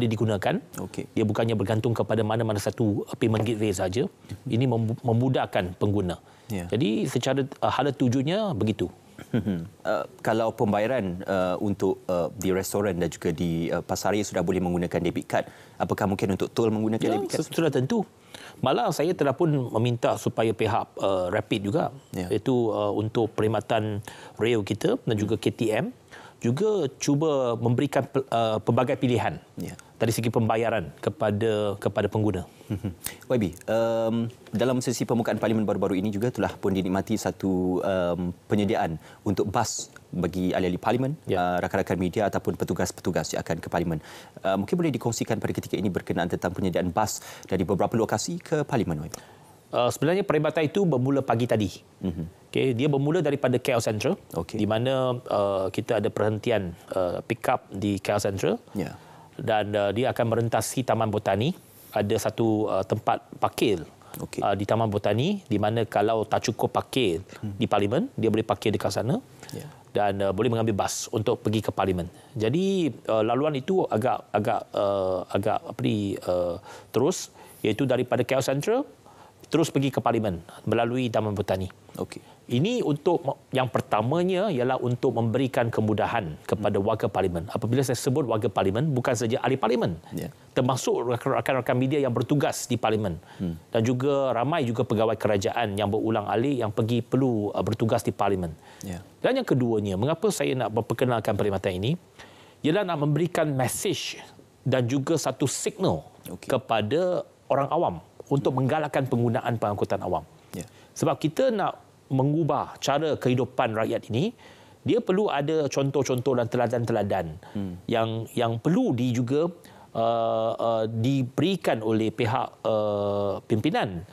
digunakan. Okay. Dia bukannya bergantung kepada mana-mana satu payment gateway saja. Ini memudahkan pengguna. Ya. Jadi secara hala tujuannya begitu. Kalau pembayaran untuk di restoran dan juga di pasaraya sudah boleh menggunakan debit card, apakah mungkin untuk tol menggunakan debit card? Sudah tentu. Malah saya telah pun meminta supaya pihak Rapid juga, iaitu untuk perkhidmatan rail kita dan juga KTM, juga cuba memberikan pelbagai pilihan. dari segi pembayaran kepada pengguna. YB, dalam sesi pembukaan Parlimen baru-baru ini juga telah pun dinikmati satu penyediaan untuk bas bagi ahli-ahli Parlimen, rakan-rakan media ataupun petugas-petugas yang akan ke Parlimen. Mungkin boleh dikongsikan pada ketika ini berkenaan tentang penyediaan bas dari beberapa lokasi ke Parlimen, YB? Sebenarnya perkhidmatan itu bermula pagi tadi. Okay, dia bermula daripada KL Central, di mana kita ada perhentian pick up di KL Central. Dan dia akan merentasi Taman Botani. Ada satu tempat parkir di Taman Botani, di mana kalau tak cukup parkir di Parlimen, dia boleh parkir dekat sana. Dan boleh mengambil bas untuk pergi ke Parlimen. Jadi laluan itu agak terus, iaitu daripada KL Central terus pergi ke Parlimen melalui Taman Botani. Ini untuk yang pertamanya ialah untuk memberikan kemudahan kepada warga Parlimen. Apabila saya sebut warga Parlimen, bukan saja ahli Parlimen, termasuk rakan-rakan media yang bertugas di Parlimen, dan juga ramai juga pegawai kerajaan yang berulang-alik yang perlu bertugas di Parlimen. Dan yang keduanya, mengapa saya nak memperkenalkan perkhidmatan ini, ialah nak memberikan mesej dan juga satu signal kepada orang awam untuk menggalakkan penggunaan pengangkutan awam. Sebab kita nak mengubah cara kehidupan rakyat ini, dia perlu ada contoh-contoh dan teladan-teladan yang perlu juga diberikan oleh pihak pimpinan.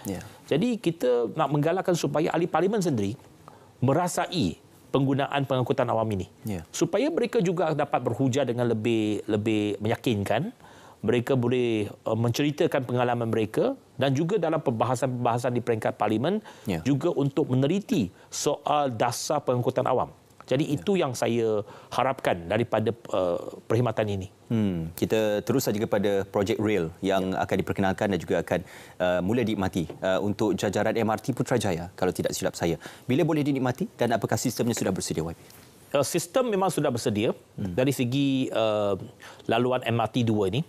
Jadi kita nak menggalakkan supaya ahli Parlimen sendiri merasai penggunaan pengangkutan awam ini. Supaya mereka juga dapat berhujah dengan lebih meyakinkan. Mereka boleh menceritakan pengalaman mereka dan juga dalam perbahasan-perbahasan di peringkat Parlimen juga untuk meneliti soal dasar pengangkutan awam. Jadi itu yang saya harapkan daripada perkhidmatan ini. Kita terus saja kepada projek rail yang akan diperkenalkan dan juga akan mula dinikmati untuk jajaran MRT Putrajaya, kalau tidak silap saya. Bila boleh dinikmati dan apakah sistemnya sudah bersedia, YB? Sistem memang sudah bersedia dari segi laluan MRT 2 ini.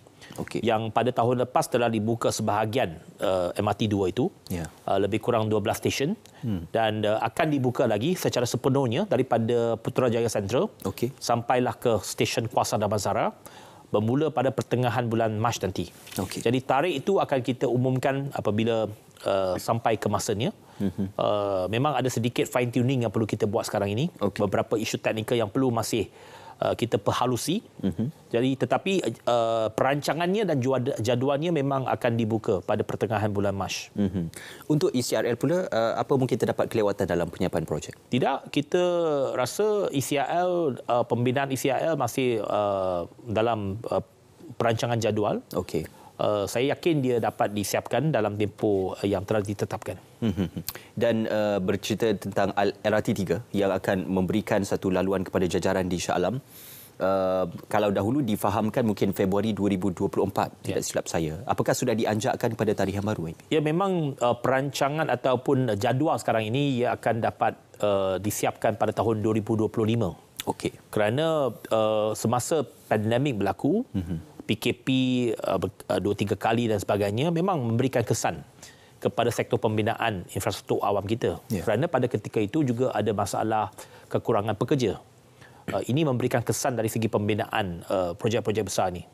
Yang pada tahun lepas telah dibuka sebahagian MRT 2 itu, lebih kurang 12 stesen, dan akan dibuka lagi secara sepenuhnya daripada Putrajaya Central sampailah ke stesen Kuasa Damansara bermula pada pertengahan bulan Mac nanti. Jadi tarikh itu akan kita umumkan apabila sampai ke masanya. Memang ada sedikit fine tuning yang perlu kita buat sekarang ini. Beberapa isu teknikal yang perlu masih kita perhalusi. Jadi tetapi perancangannya dan jadualnya memang akan dibuka pada pertengahan bulan Mac. Untuk ECRL pula, apa mungkin terdapat kelewatan dalam penyiapan projek? Tidak, kita rasa ECRL, pembinaan ECRL masih dalam perancangan jadual. Saya yakin dia dapat disiapkan dalam tempoh yang telah ditetapkan. Dan bercerita tentang LRT 3 yang akan memberikan satu laluan kepada jajaran di Shah Alam. Kalau dahulu difahamkan mungkin Februari 2024, tidak silap saya. Apakah sudah dianjakkan pada tarikh yang baru? Ya, memang perancangan ataupun jadual sekarang ini ia akan dapat disiapkan pada tahun 2025. Kerana semasa pandemik berlaku, PKP 2-3 kali dan sebagainya memang memberikan kesan kepada sektor pembinaan infrastruktur awam kita. Kerana pada ketika itu juga ada masalah kekurangan pekerja. Ini memberikan kesan dari segi pembinaan projek-projek besar ini.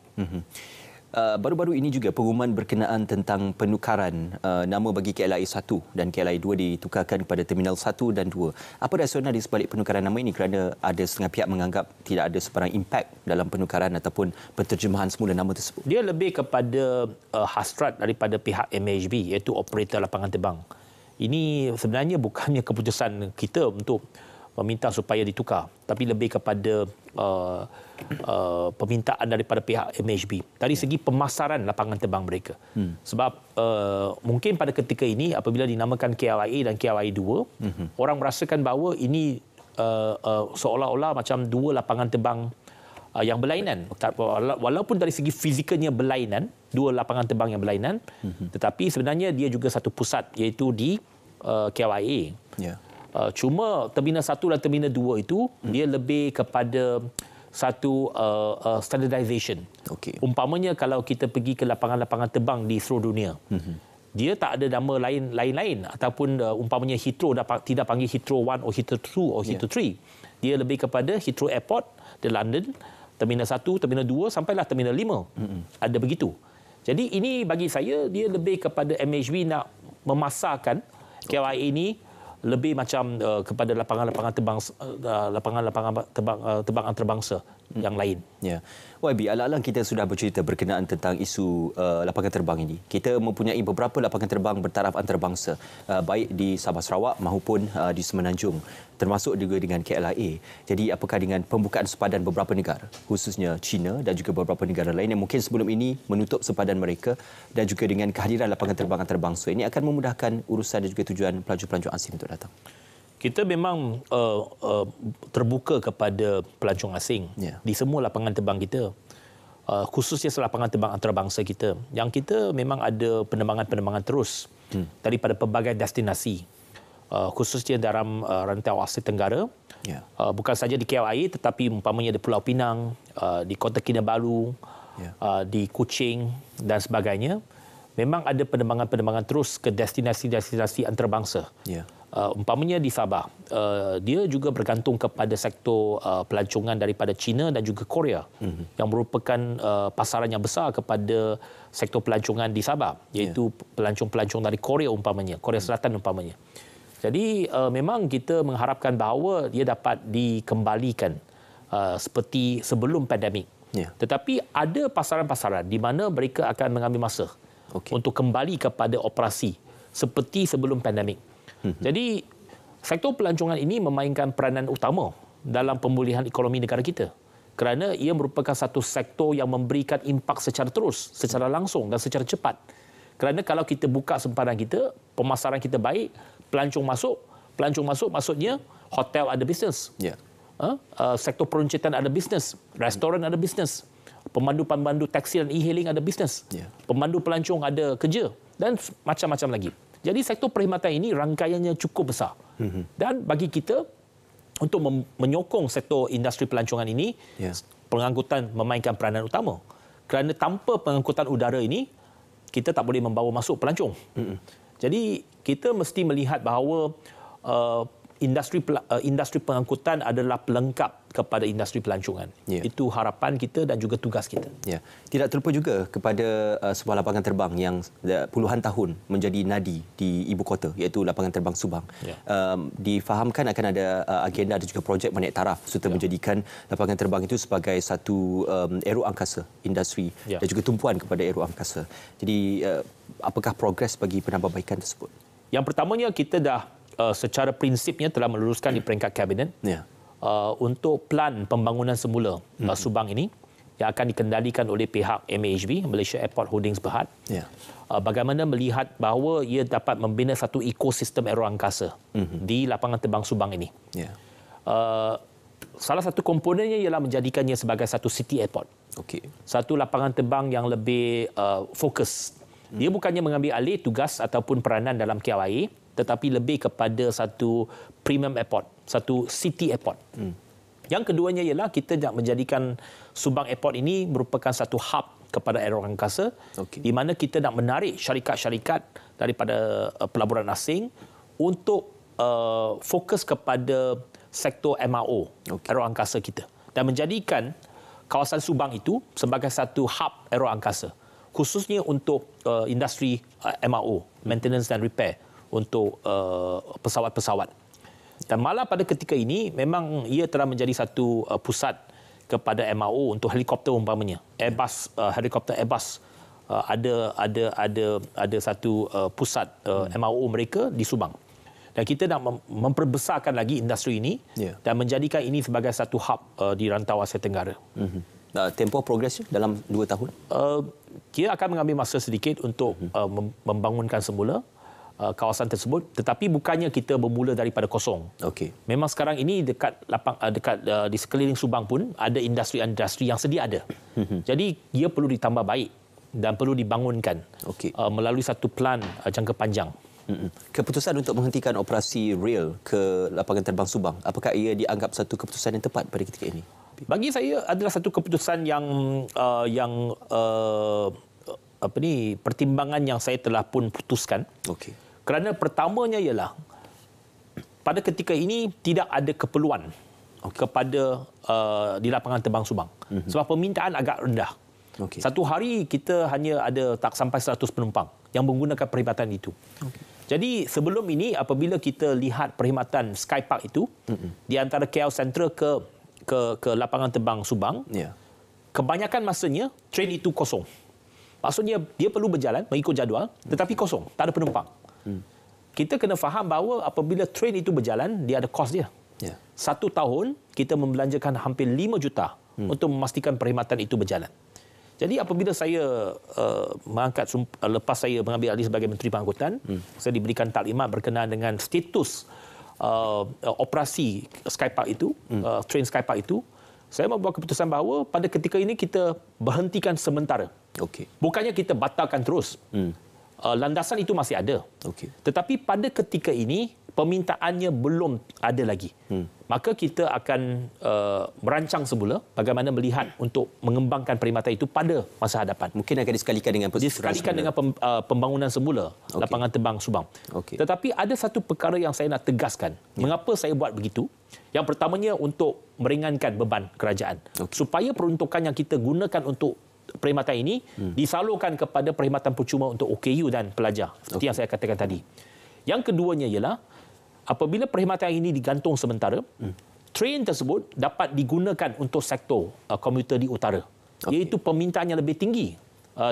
Baru-baru ini juga pengumuman berkenaan tentang penukaran nama bagi KLIA 1 dan KLIA 2 ditukarkan kepada Terminal 1 dan 2. Apa rasional di sebalik penukaran nama ini? Kerana ada setengah pihak menganggap tidak ada sebarang impak dalam penukaran ataupun penterjemahan semula nama tersebut. Dia lebih kepada hasrat daripada pihak MHB, iaitu operator lapangan terbang. Ini sebenarnya bukannya keputusan kita untuk meminta supaya ditukar, tapi lebih kepada permintaan daripada pihak MHB dari segi pemasaran lapangan terbang mereka. Sebab mungkin pada ketika ini apabila dinamakan KLIA dan KLIA 2, orang merasakan bahawa ini seolah-olah macam dua lapangan terbang yang berlainan. Walaupun dari segi fizikalnya berlainan, dua lapangan terbang yang berlainan, tetapi sebenarnya dia juga satu pusat, iaitu di KLIA. Cuma Terminal 1 dan Terminal 2 itu dia lebih kepada satu standardization. Umpamanya kalau kita pergi ke lapangan-lapangan terbang di seluruh dunia, dia tak ada nama lain-lain ataupun umpamanya Heathrow tidak panggil Heathrow 1 atau Heathrow 2 atau Heathrow 3. Dia lebih kepada Heathrow Airport di London, Terminal 1, Terminal 2 sampailah Terminal 5. Ada begitu. Jadi ini bagi saya dia lebih kepada MHB nak memasarkan KLIA ini lebih macam kepada lapangan-lapangan terbang antarabangsa yang lain. Ya. YB, alang-alang kita sudah bercerita berkenaan tentang isu lapangan terbang ini. Kita mempunyai beberapa lapangan terbang bertaraf antarabangsa, baik di Sabah Sarawak maupun di Semenanjung, termasuk juga dengan KLIA. Jadi apakah dengan pembukaan sempadan beberapa negara, khususnya China dan juga beberapa negara lain yang mungkin sebelum ini menutup sempadan mereka, dan juga dengan kehadiran lapangan terbang antarabangsa ini akan memudahkan urusan dan juga tujuan pelancong-pelancong asing untuk datang? Kita memang terbuka kepada pelancong asing di semua lapangan terbang kita, khususnya lapangan terbang antarabangsa kita. Yang kita memang ada penerbangan-penerbangan terus daripada pelbagai destinasi, khususnya dalam rantau Asia Tenggara. Bukan saja di KLIA tetapi umpamanya di Pulau Pinang, di Kota Kinabalu, di Kuching dan sebagainya. Memang ada penerbangan-penerbangan terus ke destinasi-destinasi antarabangsa. Umpamanya di Sabah, dia juga bergantung kepada sektor pelancongan daripada China dan juga Korea yang merupakan pasaran yang besar kepada sektor pelancongan di Sabah, iaitu pelancong-pelancong dari Korea umpamanya, Korea Selatan umpamanya. Jadi memang kita mengharapkan bahawa dia dapat dikembalikan seperti sebelum pandemik. Tetapi ada pasaran-pasaran di mana mereka akan mengambil masa untuk kembali kepada operasi seperti sebelum pandemik. Jadi sektor pelancongan ini memainkan peranan utama dalam pemulihan ekonomi negara kita, kerana ia merupakan satu sektor yang memberikan impak secara terus, secara langsung dan secara cepat. Kerana kalau kita buka sempadan kita, pemasaran kita baik, pelancong masuk maksudnya hotel ada bisnes, sektor peruncitan ada bisnes, restoran ada bisnes, pemandu-pemandu taksi dan e-hailing ada bisnes, pemandu pelancong ada kerja dan macam-macam lagi. Jadi sektor perkhidmatan ini rangkaiannya cukup besar. Dan bagi kita untuk menyokong sektor industri pelancongan ini, pengangkutan memainkan peranan utama. Kerana tanpa pengangkutan udara ini, kita tak boleh membawa masuk pelancong. Jadi kita mesti melihat bahawa industri pengangkutan adalah pelengkap kepada industri pelancongan. Itu harapan kita dan juga tugas kita. Tidak terlupa juga kepada sebuah lapangan terbang yang puluhan tahun menjadi nadi di ibu kota, iaitu lapangan terbang Subang. Difahamkan akan ada agenda dan juga projek menaik taraf serta menjadikan lapangan terbang itu sebagai satu aero angkasa industri dan juga tumpuan kepada aero angkasa. Jadi apakah progres bagi penambahbaikan tersebut? Yang pertamanya, kita dah secara prinsipnya telah meluluskan di peringkat kabinet untuk plan pembangunan semula Subang ini yang akan dikendalikan oleh pihak MAHB, Malaysia Airport Holdings Berhad. Bagaimana melihat bahawa ia dapat membina satu ekosistem aeroangkasa di lapangan terbang Subang ini. Salah satu komponennya ialah menjadikannya sebagai satu city airport. Satu lapangan terbang yang lebih fokus. Dia bukannya mengambil alih tugas ataupun peranan dalam KLIA, tetapi lebih kepada satu premium airport, satu city airport. Yang keduanya ialah kita nak menjadikan Subang Airport ini merupakan satu hub kepada aeroangkasa, di mana kita nak menarik syarikat-syarikat daripada pelaburan asing untuk fokus kepada sektor MRO, aeroangkasa kita, dan menjadikan kawasan Subang itu sebagai satu hub aeroangkasa, khususnya untuk industri MRO, maintenance dan repair untuk pesawat-pesawat. Dan malah pada ketika ini memang ia telah menjadi satu pusat kepada MRO untuk helikopter umpamanya. Airbus, helikopter Airbus ada satu pusat MRO mereka di Subang. Dan kita nak memperbesarkan lagi industri ini dan menjadikan ini sebagai satu hub di rantau Asia Tenggara. Tempoh progresnya dalam 2 tahun? Dia akan mengambil masa sedikit untuk membangunkan semula kawasan tersebut, tetapi bukannya kita bermula daripada kosong. Memang sekarang ini dekat di sekeliling Subang pun ada industri-industri yang sedia ada. Jadi ia perlu ditambah baik dan perlu dibangunkan melalui satu plan jangka panjang. Keputusan untuk menghentikan operasi rail ke lapangan terbang Subang, apakah ia dianggap satu keputusan yang tepat pada ketika ini? Bagi saya adalah satu keputusan yang pertimbangan yang saya telah pun putuskan. Kerana pertamanya ialah pada ketika ini tidak ada keperluan kepada di lapangan terbang Subang. Sebab permintaan agak rendah. Satu hari kita hanya ada tak sampai 100 penumpang yang menggunakan perkhidmatan itu. Jadi sebelum ini apabila kita lihat perkhidmatan Skypark itu di antara KL Central ke lapangan terbang Subang, kebanyakan masanya train itu kosong. Maksudnya dia perlu berjalan mengikut jadual tetapi kosong, tak ada penumpang. Kita kena faham bahawa apabila train itu berjalan, dia ada kos dia. 1 tahun kita membelanjakan hampir 5 juta untuk memastikan perkhidmatan itu berjalan. Jadi apabila saya lepas saya mengambil alih sebagai Menteri Pengangkutan, saya diberikan taklimat berkenaan dengan status operasi Skypark itu, train Skypark itu, saya membuat keputusan bahawa pada ketika ini kita berhentikan sementara. Bukannya kita batalkan terus. Landasan itu masih ada. Tetapi pada ketika ini permintaannya belum ada lagi. Maka kita akan merancang semula bagaimana melihat untuk mengembangkan perkhidmatan itu pada masa hadapan. Mungkin akan disekalikan dengan pembangunan semula lapangan terbang Subang. Tetapi ada satu perkara yang saya nak tegaskan. Mengapa saya buat begitu? Yang pertamanya untuk meringankan beban kerajaan. Supaya peruntukan yang kita gunakan untuk perkhidmatan ini disalurkan kepada perkhidmatan percuma untuk OKU dan pelajar. Seperti yang saya katakan tadi. Yang keduanya ialah apabila perkhidmatan ini digantung sementara, train tersebut dapat digunakan untuk sektor komuter di utara. Iaitu permintaan yang lebih tinggi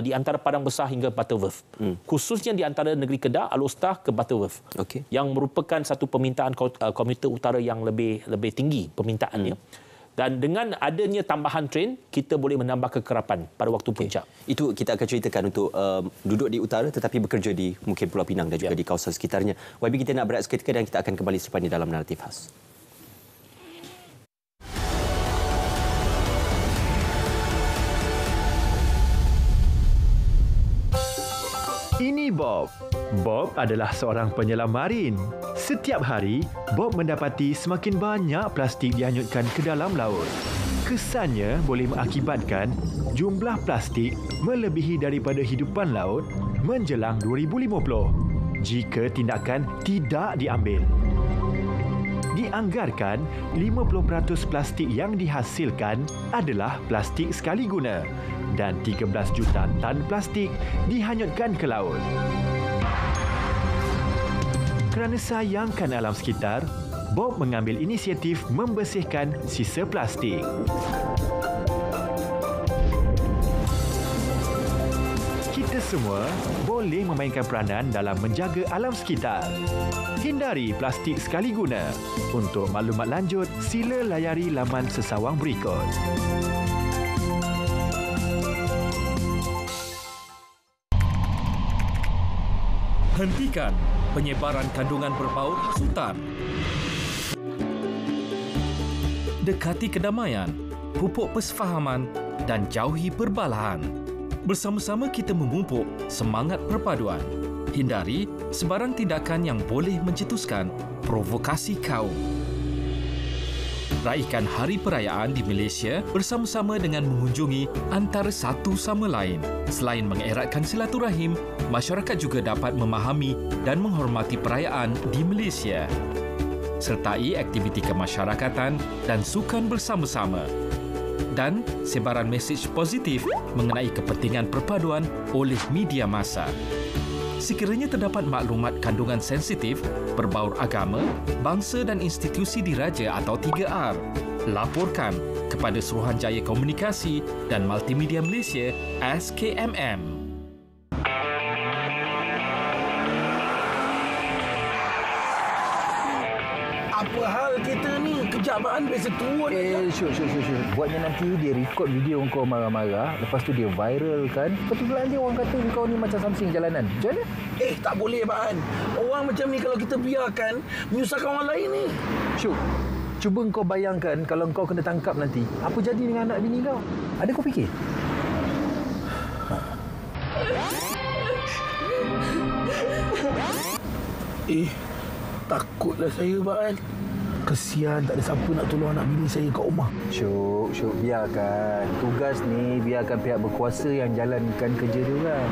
di antara Padang Besar hingga Butterworth. Khususnya di antara negeri Kedah, Alor Setar ke Butterworth. Yang merupakan satu permintaan komuter utara yang lebih tinggi permintaannya. Dan dengan adanya tambahan train, kita boleh menambah kekerapan pada waktu puncak. Itu kita akan ceritakan untuk duduk di utara tetapi bekerja di mungkin Pulau Pinang dan juga di kawasan sekitarnya. YB, kita nak berehat seketika dan kita akan kembali selepas ini dalam Naratif Khas. Ini Bob. Bob adalah seorang penyelam marin. Setiap hari, Bob mendapati semakin banyak plastik dihanyutkan ke dalam laut. Kesannya boleh mengakibatkan jumlah plastik melebihi daripada hidupan laut menjelang 2050 jika tindakan tidak diambil. Dianggarkan 50% plastik yang dihasilkan adalah plastik sekali guna dan 13 juta tan plastik dihanyutkan ke laut. Kerana sayangkan alam sekitar, Bob mengambil inisiatif membersihkan sisa plastik. Kita semua boleh memainkan peranan dalam menjaga alam sekitar. Hindari plastik sekali guna. Untuk maklumat lanjut, sila layari laman sesawang berikut. Hentikan penyebaran kandungan berbau hasutan. Dekati kedamaian, pupuk persefahaman dan jauhi perbalahan. Bersama-sama kita memupuk semangat perpaduan. Hindari sebarang tindakan yang boleh mencetuskan provokasi kaum. Raikan hari perayaan di Malaysia bersama-sama dengan mengunjungi antara satu sama lain. Selain mengeratkan silaturahim, masyarakat juga dapat memahami dan menghormati perayaan di Malaysia. Sertai aktiviti kemasyarakatan dan sukan bersama-sama. Dan sebaran mesej positif mengenai kepentingan perpaduan oleh media massa. Sekiranya terdapat maklumat kandungan sensitif, berbaur agama, bangsa dan institusi diraja atau 3R, laporkan kepada Suruhanjaya Komunikasi dan Multimedia Malaysia SKMM. Apa hal kita ni? Kejabaan biasa turun. Syuk. Buatnya nanti dia record video kau marah-marah. Lepas tu dia viral kan. Kebetulan dia orang kata kau ni macam something jalanan. Macam mana? Tak boleh, Baan. Orang macam ni kalau kita biarkan, menyusahkan orang lain ni. Syuk, cuba kau bayangkan kalau kau kena tangkap nanti. Apa jadi dengan anak bini kau? Ada kau fikir? Takutlah saya, Baan. Kesian tak ada siapa nak tolong anak bini saya kat rumah. Syuk, biarkan. Tugas ni biarkan pihak berkuasa yang jalankan kerja dia orang.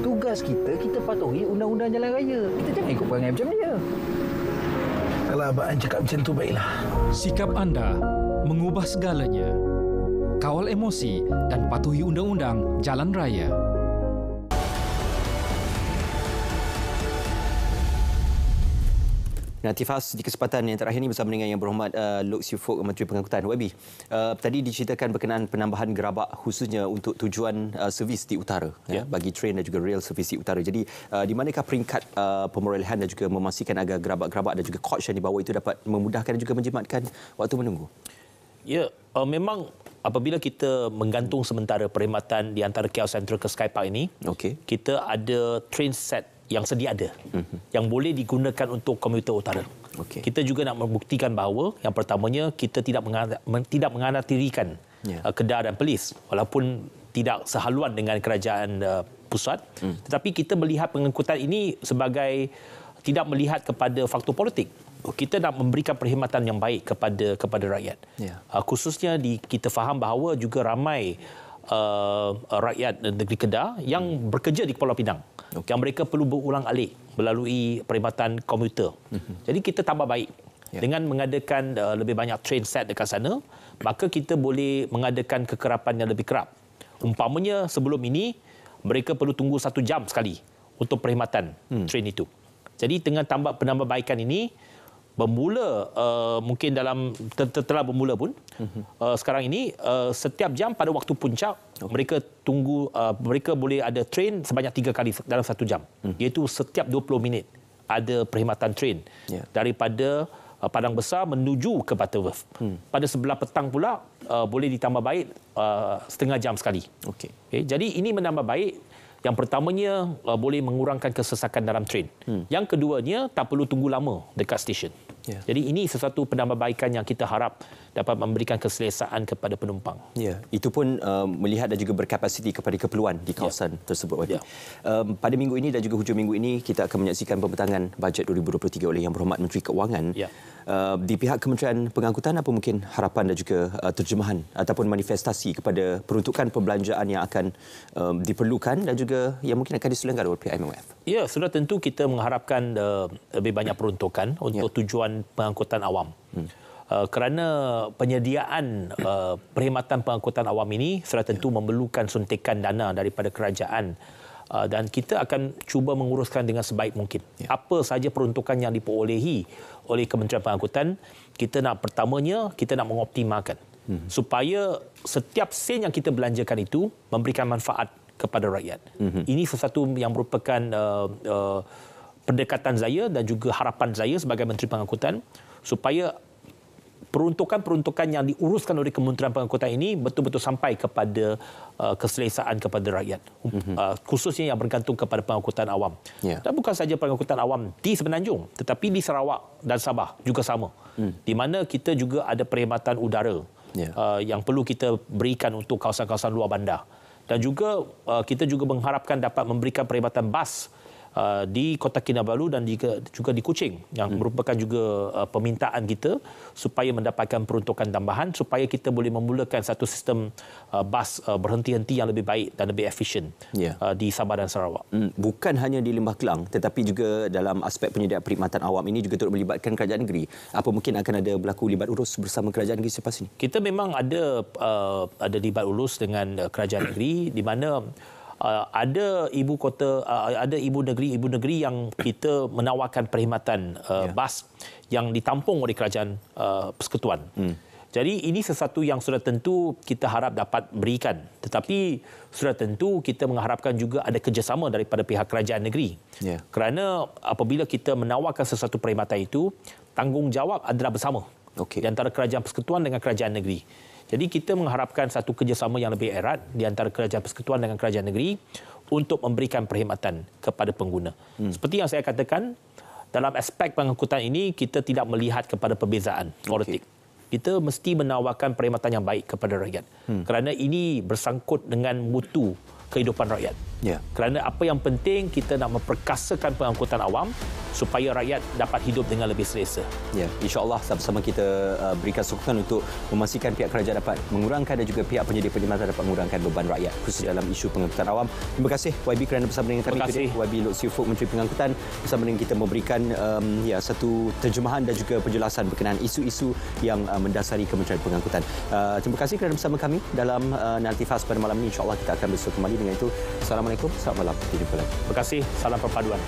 Tugas kita patuhi undang-undang jalan raya. Kita jangan ikut perangai macam dia. Kalau abang cakap macam tu, baiklah. Sikap anda mengubah segalanya. Kawal emosi dan patuhi undang-undang jalan raya. Tifas, di kesempatan yang terakhir ini bersama dengan Yang Berhormat Lok Siu Fook, Menteri Pengangkutan. YB, tadi diceritakan berkenaan penambahan gerabak khususnya untuk tujuan servis di utara, bagi train dan juga rail servis di utara. Jadi di manakah peringkat pemerolehan dan juga memastikan agar gerabak-gerabak dan juga coach yang dibawa itu dapat memudahkan dan juga menjimatkan waktu menunggu? Ya, memang apabila kita menggantung sementara perkhidmatan di antara KL Sentral ke Sky Park ini, kita ada train set yang sedia ada, yang boleh digunakan untuk komuter utara. Kita juga nak membuktikan bahawa yang pertamanya kita tidak menganaktirikan Kedah dan Perlis, walaupun tidak sehaluan dengan kerajaan pusat, tetapi kita melihat pengangkutan ini sebagai tidak melihat kepada faktor politik. Kita nak memberikan perkhidmatan yang baik kepada rakyat. Khususnya kita faham bahawa juga ramai rakyat negeri Kedah yang bekerja di Kuala Pinang, yang mereka perlu berulang-alik melalui perkhidmatan komuter. Jadi kita tambah baik dengan mengadakan lebih banyak train set dekat sana, maka kita boleh mengadakan kekerapan yang lebih kerap. Umpamanya sebelum ini mereka perlu tunggu 1 jam sekali untuk perkhidmatan train itu. Jadi dengan penambahbaikan ini, bermula mungkin dalam telah bermula pun sekarang ini setiap jam pada waktu puncak mereka tunggu, mereka boleh ada train sebanyak 3 kali dalam 1 jam, iaitu setiap 20 minit ada perkhidmatan train daripada Padang Besar menuju ke Butterworth. Pada sebelah petang pula boleh ditambah baik setengah jam sekali. Jadi ini menambah baik. Yang pertamanya boleh mengurangkan kesesakan dalam train. Yang keduanya tak perlu tunggu lama dekat stesen. Jadi ini sesuatu penambahbaikan yang kita harap dapat memberikan keselesaan kepada penumpang. Itu pun melihat dan juga berkapasiti kepada keperluan di kawasan tersebut. Pada minggu ini dan juga hujung minggu ini kita akan menyaksikan pembentangan bajet 2023 oleh Yang Berhormat Menteri Keuangan. Di pihak Kementerian Pengangkutan, apa mungkin harapan dan juga terjemahan ataupun manifestasi kepada peruntukan perbelanjaan yang akan diperlukan dan juga yang mungkin akan diselenggara oleh pihak MOF? Ya, sudah tentu kita mengharapkan lebih banyak peruntukan untuk tujuan pengangkutan awam. Kerana penyediaan perkhidmatan pengangkutan awam ini sudah tentu memerlukan suntikan dana daripada kerajaan, dan kita akan cuba menguruskan dengan sebaik mungkin. Apa sahaja peruntukan yang diperolehi oleh Kementerian Pengangkutan, pertamanya kita nak mengoptimalkan supaya setiap sen yang kita belanjakan itu memberikan manfaat kepada rakyat. Ini sesuatu yang merupakan pendekatan saya dan juga harapan saya sebagai Menteri Pengangkutan, supaya peruntukan-peruntukan yang diuruskan oleh Kementerian Pengangkutan ini betul-betul sampai kepada keselesaan kepada rakyat, khususnya yang bergantung kepada pengangkutan awam. Dan bukan saja pengangkutan awam di Semenanjung, tetapi di Sarawak dan Sabah juga sama, di mana kita juga ada perkhidmatan udara yang perlu kita berikan untuk kawasan-kawasan luar bandar. Dan juga kita juga mengharapkan dapat memberikan perkhidmatan bas di Kota Kinabalu dan juga di Kuching, yang merupakan juga permintaan kita supaya mendapatkan peruntukan tambahan supaya kita boleh memulakan satu sistem bas berhenti-henti yang lebih baik dan lebih efisien di Sabah dan Sarawak. Bukan hanya di Lembah Kelang, tetapi juga dalam aspek penyediaan perkhidmatan awam ini juga turut melibatkan kerajaan negeri. Apa mungkin akan ada berlaku libat urus bersama kerajaan negeri selepas ini? Kita memang ada libat urus dengan kerajaan negeri, di mana ada ibu negeri yang kita menawarkan perkhidmatan bas yang ditampung oleh kerajaan persekutuan. Jadi ini sesuatu yang sudah tentu kita harap dapat berikan, tetapi sudah tentu kita mengharapkan juga ada kerjasama daripada pihak kerajaan negeri. Kerana apabila kita menawarkan sesuatu perkhidmatan itu, tanggungjawab adalah bersama di antara kerajaan persekutuan dengan kerajaan negeri. Jadi kita mengharapkan satu kerjasama yang lebih erat di antara kerajaan persekutuan dengan kerajaan negeri untuk memberikan perkhidmatan kepada pengguna. Seperti yang saya katakan, dalam aspek pengangkutan ini kita tidak melihat kepada perbezaan politik. Kita mesti menawarkan perkhidmatan yang baik kepada rakyat. Kerana ini bersangkut dengan mutu kehidupan rakyat. Kerana apa yang penting, kita nak memperkasakan pengangkutan awam supaya rakyat dapat hidup dengan lebih selesa. Ya, insya-Allah sama-sama kita berikan sokongan untuk memastikan pihak kerajaan dapat mengurangkan dan juga pihak penyedia perkhidmatan dapat mengurangkan beban rakyat khusus dalam isu pengangkutan awam. Terima kasih YB kerana bersama dengan kami. Terima kasih YB Lutfi Ufuk, Menteri Pengangkutan, bersama dengan kita memberikan satu terjemahan dan juga penjelasan berkenaan isu-isu yang mendasari Kementerian Pengangkutan. Terima kasih kerana bersama kami dalam Narrative Fast pada malam ini. Insya-Allah kita akan bersua kembali. Dengan itu, Assalamualaikum, selamat malam. Kita jumpa lagi. Terima kasih. Salam perpaduan.